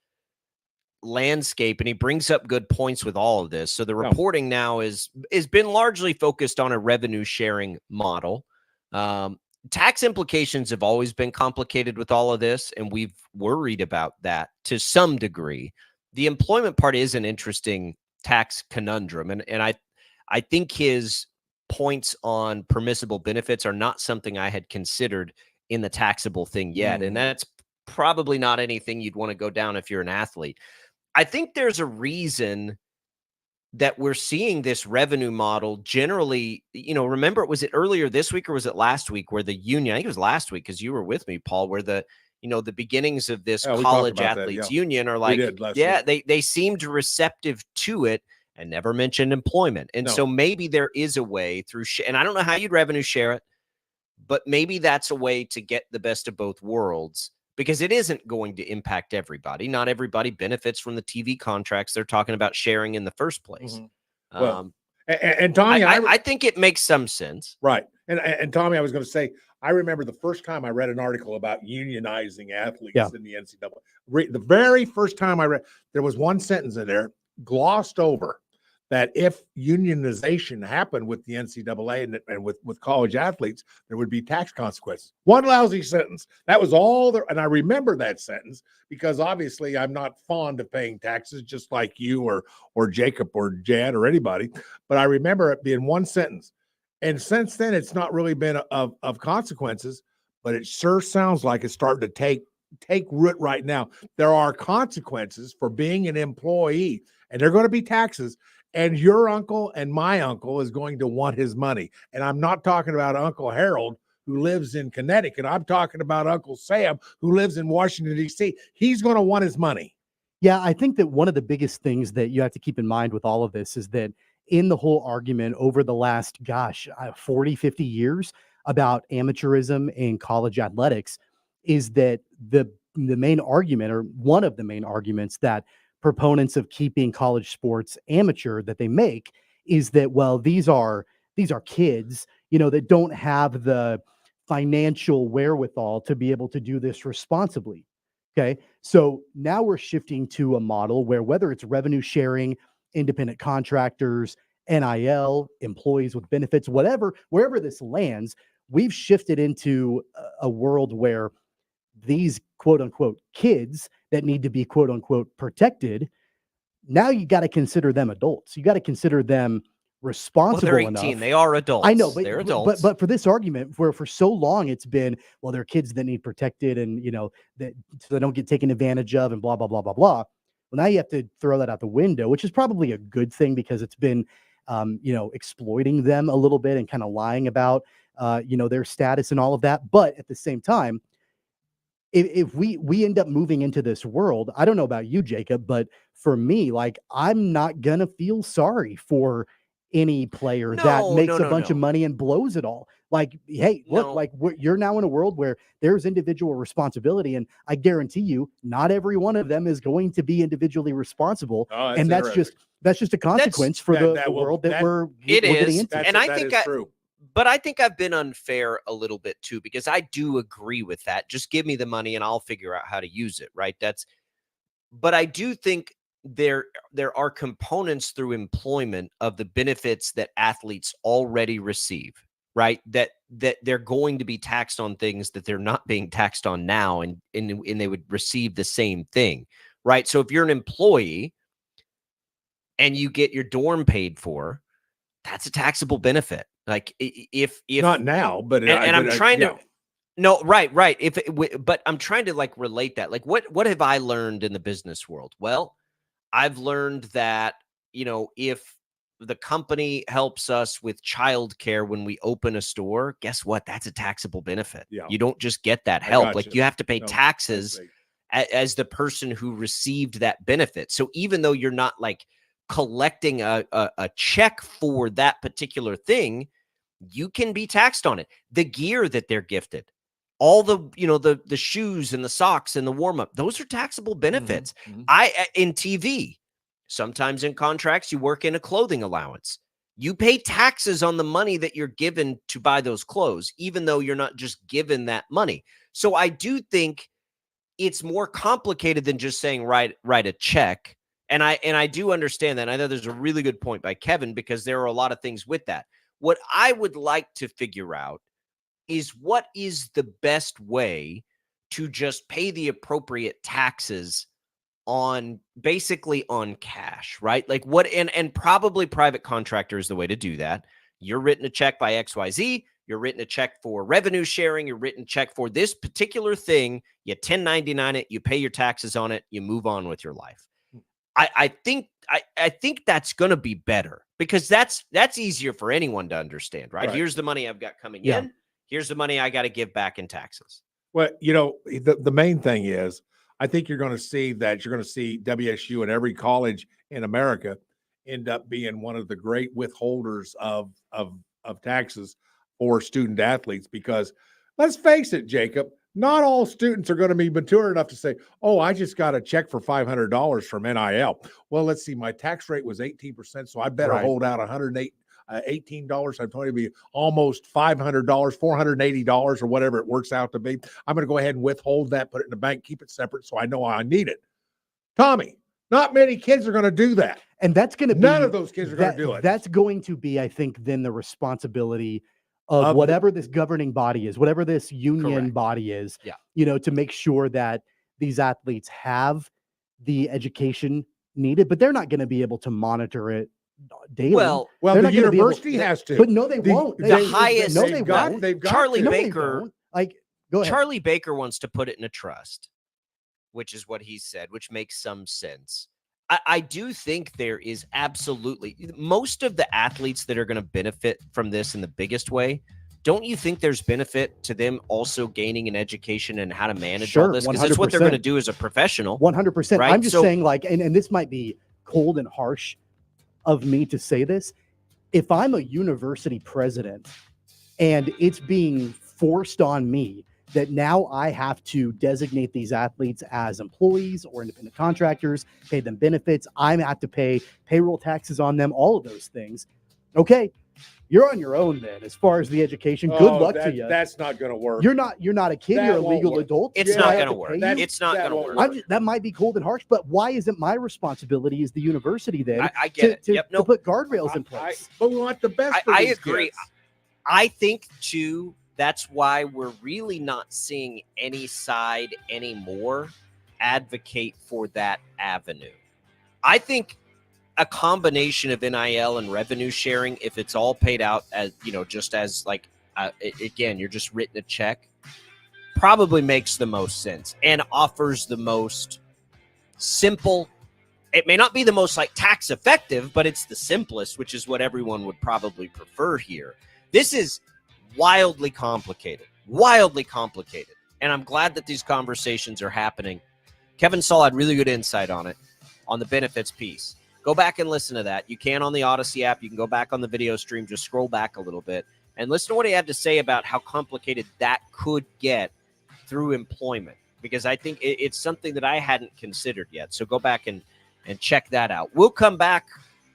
landscape, and he brings up good points with all of this. So the reporting now is been largely focused on a revenue sharing model. Tax implications have always been complicated with all of this, and we've worried about that to some degree. The employment part is an interesting tax conundrum, and I think his points on permissible benefits are not something I had considered in the taxable thing yet, and that's probably not anything you'd want to go down if you're an athlete. I think there's a reason that we're seeing this revenue model generally, remember, was it earlier this week or was it last week where the union, I think it was last week because you were with me, Paul, where the beginnings of this college athletes union are like, they seemed receptive to it and never mentioned employment. And so maybe there is a way through, and I don't know how you'd revenue share it, but maybe that's a way to get the best of both worlds. Because it isn't going to impact everybody. Not everybody benefits from the TV contracts they're talking about sharing in the first place. Well, and Tommy, I think it makes some sense. Right. And Tommy, I was going to say, I remember the first time I read an article about unionizing athletes in the NCAA. The very first time I read, there was one sentence in there glossed over that if unionization happened with the NCAA and with college athletes, there would be tax consequences. One lousy sentence. That was all there. And I remember that sentence because obviously I'm not fond of paying taxes, just like you or Jacob or Jan or anybody. But I remember it being one sentence. And since then, it's not really been of consequences, but it sure sounds like it's starting to take root right now. There are consequences for being an employee, and they're going to be taxes. And your uncle and my uncle is going to want his money. And I'm not talking about Uncle Harold, who lives in Connecticut. I'm talking about Uncle Sam, who lives in Washington, D.C. He's going to want his money. Yeah, I think that one of the biggest things that you have to keep in mind with all of this is that in the whole argument over the last, 40, 50 years about amateurism in college athletics is that the main argument, or one of the main arguments that proponents of keeping college sports amateur that they make is that, well, these are kids, that don't have the financial wherewithal to be able to do this responsibly. Okay. So now we're shifting to a model where whether it's revenue sharing, independent contractors, NIL, employees with benefits, wherever this lands, we've shifted into a world where these quote unquote kids that need to be quote unquote protected, now you got to consider them adults. You got to consider them responsible they're 18. enough. They are adults. I know, but they're adults. But for this argument, where for so long it's been, well, they're kids that need protected and that so they don't get taken advantage of and blah blah blah blah blah. Well, now you have to throw that out the window, which is probably a good thing because it's been exploiting them a little bit and kind of lying about their status and all of that. But at the same time, if we end up moving into this world, I don't know about you, Jacob, but for me, like, I'm not gonna feel sorry for any player that makes a bunch of money and blows it all. Like, hey, look, you're now in a world where there's individual responsibility, and I guarantee you, not every one of them is going to be individually responsible, and that's just a consequence for the world that we're getting into. And I think true. But I think I've been unfair a little bit too, because I do agree with that. Just give me the money and I'll figure out how to use it. Right. But I do think there are components through employment of the benefits that athletes already receive, right? That they're going to be taxed on things that they're not being taxed on now, and they would receive the same thing. Right. So if you're an employee and you get your dorm paid for, that's a taxable benefit. Like if not now, but I'm trying to No, right. But I'm trying to like relate that. Like, what have I learned in the business world? Well, I've learned that, if the company helps us with childcare when we open a store, guess what? That's a taxable benefit. Yeah. You don't just get that I help. got Like you. you have to pay No, taxes that's big. as the person who received that benefit. So even though you're not like collecting a check for that particular thing, you can be taxed on it. The gear that they're gifted, all the, the shoes and the socks and the warm up, those are taxable benefits. Mhm. In TV, sometimes in contracts, you work in a clothing allowance. You pay taxes on the money that you're given to buy those clothes, even though you're not just given that money. So I do think it's more complicated than just saying write a check. And I do understand that. I know there's a really good point by Kevin, because there are a lot of things with that. What I would like to figure out is what is the best way to just pay the appropriate taxes on basically on cash, right? Like what, and probably private contractor is the way to do that. You're written a check by XYZ. You're written a check for revenue sharing. You're written a check for this particular thing. You 1099 it. You pay your taxes on it. You move on with your life. I think that's going to be better, because that's easier for anyone to understand, right? Here's the money I've got coming in. Here's the money I got to give back in taxes. Well, the main thing is, I think you're going to see WSU and every college in America end up being one of the great withholders of taxes for student athletes, because let's face it, Jacob, not all students are going to be mature enough to say, oh, I just got a check for $500 from NIL. Well, let's see, my tax rate was 18%, so I better hold out $18. I'm going to be almost $500, $480, or whatever it works out to be. I'm going to go ahead and withhold that, put it in the bank, keep it separate so I know I need it. Tommy, not many kids are going to do that. And that's going to be, none of those kids are going to do it. That's going to be, I think, then the responsibility of whatever this governing body is, whatever this union body is, to make sure that these athletes have the education needed, but they're not going to be able to monitor it daily. Well, the university has to. But no, they won't. The highest. No, they won't. They've got Charlie to. Baker. Like, go ahead. Charlie Baker wants to put it in a trust, which is what he said, which makes some sense. I do think there is absolutely most of the athletes that are going to benefit from this in the biggest way. Don't you think there's benefit to them also gaining an education and how to manage all this? Because that's what they're going to do as a professional. 100%. Right? I'm just saying, like, and this might be cold and harsh of me to say this. If I'm a university president and it's being forced on me that now I have to designate these athletes as employees or independent contractors, pay them benefits, I have to pay payroll taxes on them, all of those things. Okay, you're on your own then as far as the education. Good luck to you. That's not going to work. You're not a kid, you're a legal adult. It's not going to work. It's not going to work. That might be cold and harsh, but why isn't my responsibility as the university then I get it. to put guardrails in place? But we want the best for I these agree. kids. I think, too, that's why we're really not seeing any side anymore advocate for that avenue. I think a combination of NIL and revenue sharing, if it's all paid out as, just as like, again, you're just written a check, probably makes the most sense and offers the most simple. It may not be the most like tax effective, but it's the simplest, which is what everyone would probably prefer here. This is wildly complicated. And I'm glad that these conversations are happening. Kevin Saul had really good insight on it, on the benefits piece. Go back and listen to that. You can on the Odyssey app. You can go back on the video stream. Just scroll back a little bit and listen to what he had to say about how complicated that could get through employment, because I think it's something that I hadn't considered yet. So go back and check that out. We'll come back.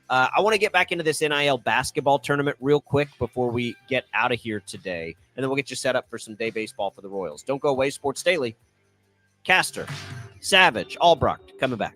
I want to get back into this NIL basketball tournament real quick before we get out of here today, and then we'll get you set up for some day baseball for the Royals. Don't go away. Sports Daily. Castor, Savage, Albracht, coming back.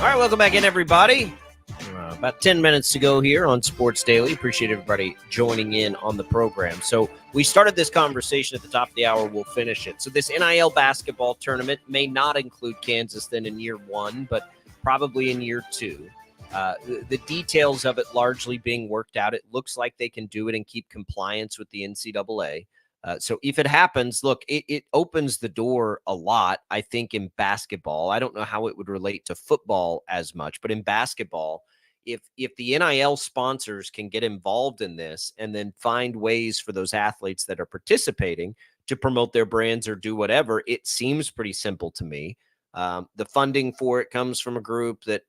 All right, welcome back in, everybody. About 10 minutes to go here on Sports Daily. Appreciate everybody joining in on the program. So we started this conversation at the top of the hour. We'll finish it. So this NIL basketball tournament may not include Kansas then in year one, but probably in year two. The details of it largely being worked out. It looks like they can do it and keep compliance with the NCAA. So if it happens, look, it opens the door a lot, I think, in basketball. I don't know how it would relate to football as much, but in basketball, if the NIL sponsors can get involved in this and then find ways for those athletes that are participating to promote their brands or do whatever, it seems pretty simple to me. The funding for it comes from a group that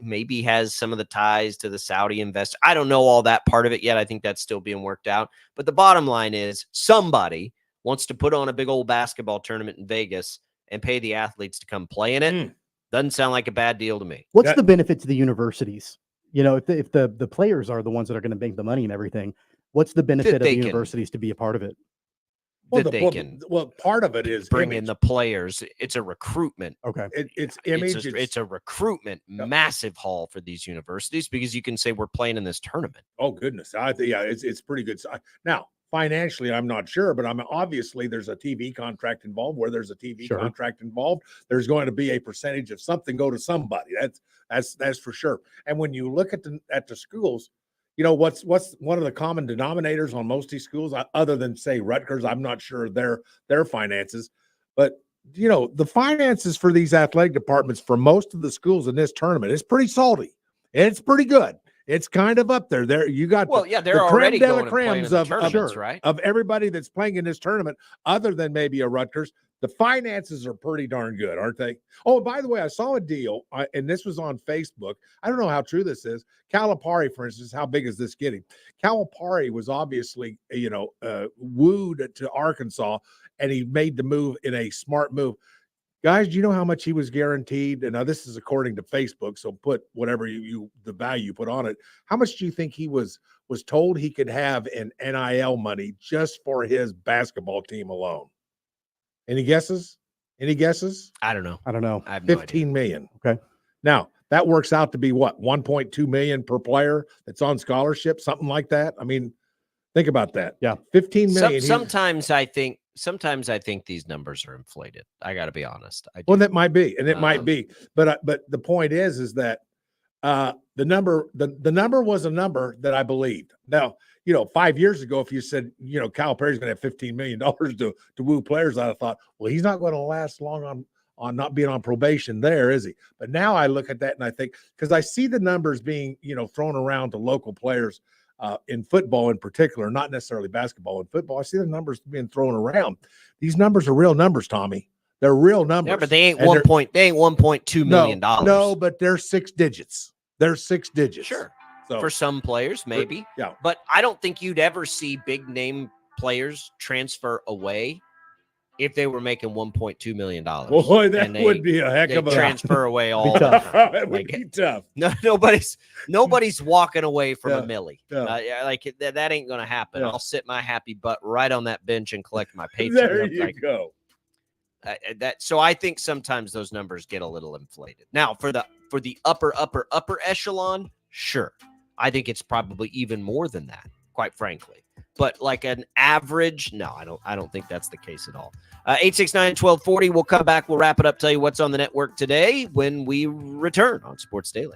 maybe has some of the ties to the Saudi investor. I don't know all that part of it yet. I think that's still being worked out. But the bottom line is somebody wants to put on a big old basketball tournament in Vegas and pay the athletes to come play in it. Doesn't sound like a bad deal to me. What's the benefit to the universities? You know, if the players are the ones that are going to make the money and everything, what's the benefit of the universities to be a part of it? Well, part of it is bring in the players. It's a recruitment. Okay. It's image. It's a recruitment massive haul for these universities because you can say we're playing in this tournament. Oh goodness. I think it's pretty good. Now, financially, I'm not sure, but obviously there's a TV contract involved. Where there's a TV contract involved, there's going to be a percentage of something go to somebody. That's for sure. And when you look at the schools, you know, what's one of the common denominators on most of these schools, other than say Rutgers, I'm not sure their finances, but you know, the finances for these athletic departments for most of the schools in this tournament is pretty salty. It's pretty good. It's kind of up there. There you got they're already going and playing of everybody that's playing in this tournament, other than maybe a Rutgers. The finances are pretty darn good, aren't they? Oh, by the way, I saw a deal, and this was on Facebook. I don't know how true this is. Calipari, for instance, how big is this getting? Calipari was obviously, wooed to Arkansas, and he made the move in a smart move. Guys, do you know how much he was guaranteed? And now this is according to Facebook, so put whatever the value you put on it. How much do you think he was told he could have in NIL money just for his basketball team alone? Any guesses? I don't know. I have no 15 million. Okay. Now that works out to be what? 1.2 million per player that's on scholarship, something like that. I mean, think about that. Yeah. 15 million. Sometimes I think these numbers are inflated. I got to be honest. Well, that might be, and it might be, but the point is that the number was a number that I believed. Now, you know, 5 years ago, if you said, you know, Calipari's going to have $15 million to woo players, I'd have thought, well, he's not going to last long on not being on probation there, is he? But now I look at that and I think, because I see the numbers being, you know, thrown around to local players in football in particular, not necessarily basketball. In football, I see the numbers being thrown around. These numbers are real numbers, Tommy. They're real numbers. Yeah, but they ain't $1.2 million. No, but they're 6 digits. They're 6 digits. Sure. So, for some players, maybe. Yeah. But I don't think you'd ever see big name players transfer away if they were making $1.2 million. Boy, that would be a heck of a transfer away all. It would be tough. No, nobody's walking away from a milli. That ain't going to happen. I'll sit my happy butt right on that bench and collect my paycheck. There you go. So I think sometimes those numbers get a little inflated. Now for the upper echelon, sure. I think it's probably even more than that, quite frankly. But like an average, no, I don't think that's the case at all. 869-1240. We'll come back. We'll wrap it up. Tell you what's on the network today when we return on Sports Daily.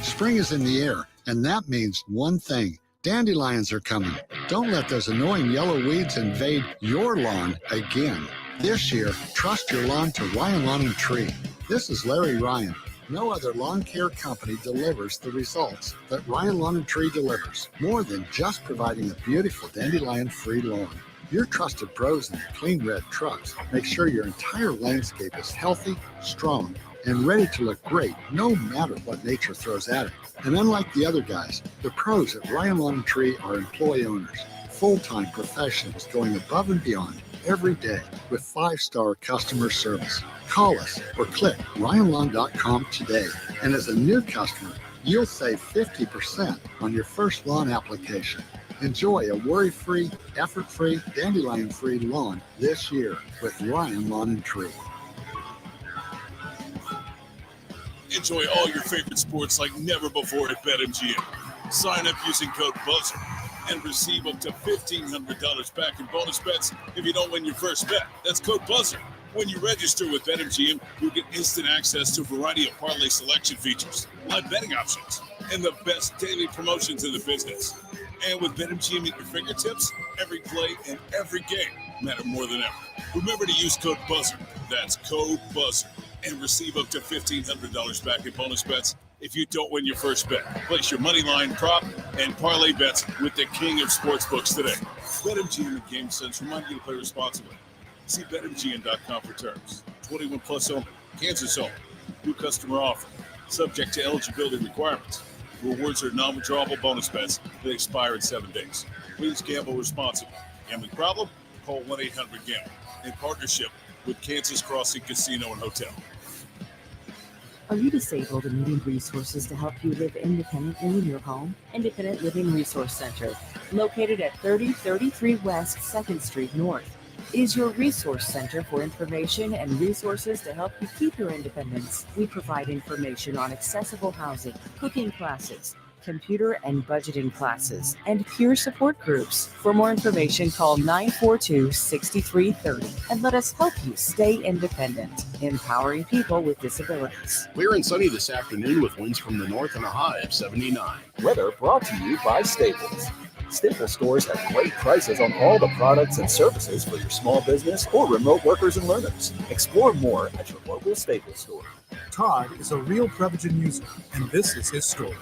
Spring is in the air, and that means one thing. Dandelions are coming. Don't let those annoying yellow weeds invade your lawn again. This year, trust your lawn to Ryan Lawn & Tree. This is Larry Ryan. No other lawn care company delivers the results that Ryan Lawn & Tree delivers. More than just providing a beautiful dandelion-free lawn. Your trusted pros in clean red trucks make sure your entire landscape is healthy, strong, and ready to look great no matter what nature throws at it. And unlike the other guys, the pros at Ryan Lawn & Tree are employee owners, full-time professionals going above and beyond every day with 5-star customer service. Call us or click ryanlawn.com today. And as a new customer, you'll save 50% on your first lawn application. Enjoy a worry-free, effort-free, dandelion-free lawn this year with Ryan Lawn & Tree. Enjoy all your favorite sports like never before at BetMGM. Sign up using code BUZZER and receive up to $1,500 back in bonus bets if you don't win your first bet. That's code BUZZER. When you register with BetMGM, you'll get instant access to a variety of parlay selection features, live betting options, and the best daily promotions in the business. And with BetMGM at your fingertips, every play and every game matter more than ever. Remember to use code BUZZER. That's code BUZZER. and receive up to $1,500 back in bonus bets if you don't win your first bet. Place your money line, prop, and parlay bets with the king of sportsbooks today. BetMGM and GameSense remind you to play responsibly. See BetMGM.com for terms. 21 plus only. Kansas only. New customer offer. Subject to eligibility requirements. Rewards are non-withdrawable bonus bets that expire in 7 days. Please gamble responsibly. Gambling problem? Call 1-800-GAMBLE. In partnership with Kansas Crossing Casino and Hotel. Are you disabled and needing resources to help you live independently in your home? Independent Living Resource Center, located at 3033 West 2nd Street North, is your resource center for information and resources to help you keep your independence. We provide information on accessible housing, cooking classes, computer and budgeting classes, and peer support groups. For more information, call 942-6330 and let us help you stay independent, empowering people with disabilities. Clear and sunny this afternoon with winds from the north and a high of 79. Weather brought to you by Staples. Staples stores have great prices on all the products and services for your small business or remote workers and learners. Explore more at your local Staples store. Todd is a real Prevagen user, and this is his story.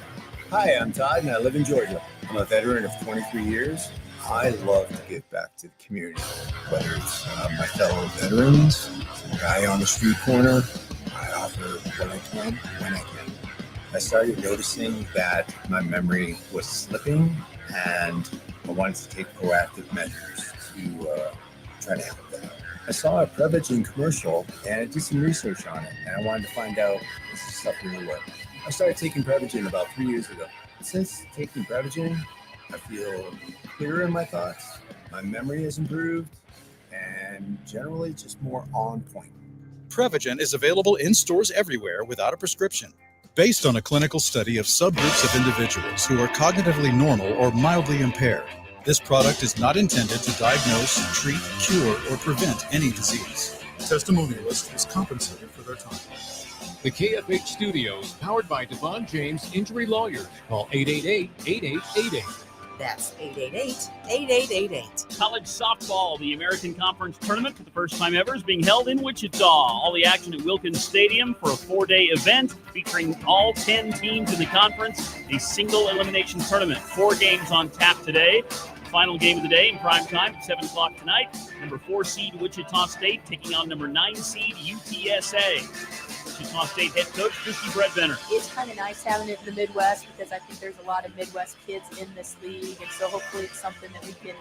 Hi, I'm Todd, and I live in Georgia. I'm a veteran of 23 years. I love to give back to the community, whether it's my fellow veterans, the guy on the street corner. I offer what I can when I can. I started noticing that my memory was slipping, and I wanted to take proactive measures to try to help that. I saw a Prevagen commercial, and I did some research on it, and I wanted to find out if this stuff really worked. I started taking Prevagen about 3 years ago. Since taking Prevagen, I feel clearer in my thoughts, my memory has improved, and generally just more on point. Prevagen is available in stores everywhere without a prescription. Based on a clinical study of subgroups of individuals who are cognitively normal or mildly impaired, this product is not intended to diagnose, treat, cure, or prevent any disease. Testimonialist is compensated for their time. The KFH Studios, powered by Devon James Injury Lawyers. Call 888-8888. That's 888-8888. College softball, the American Conference Tournament for the first time ever, is being held in Wichita. All the action at Wilkins Stadium for a 4-day event featuring all 10 teams in the conference, a single elimination tournament. 4 games on tap today. Final game of the day in prime time at 7 o'clock tonight. Number 4 seed Wichita State taking on number 9 seed UTSA. Wichita State head coach Christy Bredbender. It's kind of nice having it in the Midwest because I think there's a lot of Midwest kids in this league, and so hopefully it's something that we can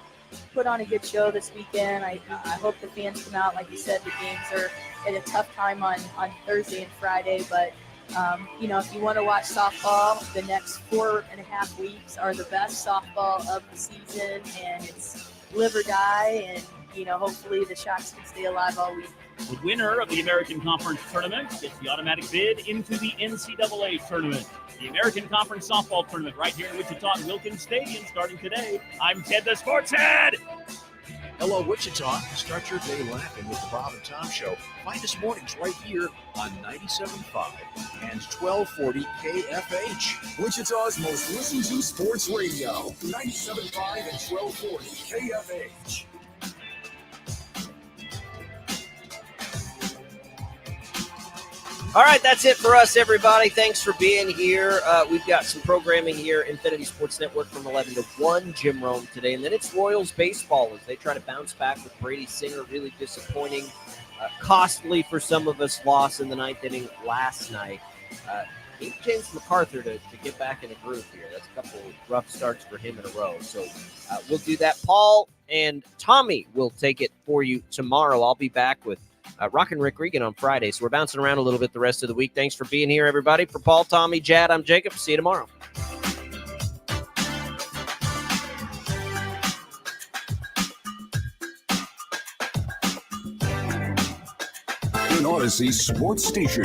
put on a good show this weekend. I hope the fans come out. Like you said, the games are at a tough time on Thursday and Friday, but if you want to watch softball, the next 4.5 weeks are the best softball of the season, and it's live or die, and hopefully the Sharks can stay alive all week. The winner of the American Conference Tournament gets the automatic bid into the NCAA Tournament. The American Conference Softball Tournament right here in Wichita at Wilkins Stadium starting today. I'm Ted the Sports Head. Hello, Wichita. Start your day laughing with the Bob and Tom Show. Find us mornings right here on 97.5 and 1240 KFH. Wichita's most listened to sports radio. 97.5 and 1240 KFH. All right, that's it for us, everybody. Thanks for being here. We've got some programming here, Infinity Sports Network from 11 to 1, Jim Rome today. And then it's Royals baseball as they try to bounce back with Brady Singer. Really disappointing, costly for some of us, loss in the ninth inning last night. Need James MacArthur to get back in a groove here. That's a couple rough starts for him in a row. So we'll do that. Paul and Tommy will take it for you tomorrow. I'll be back with Rock and Rick Regan on Friday. So we're bouncing around a little bit the rest of the week. Thanks for being here, everybody. For Paul, Tommy, Jad, I'm Jacob. See you tomorrow. An Odyssey Sports Station.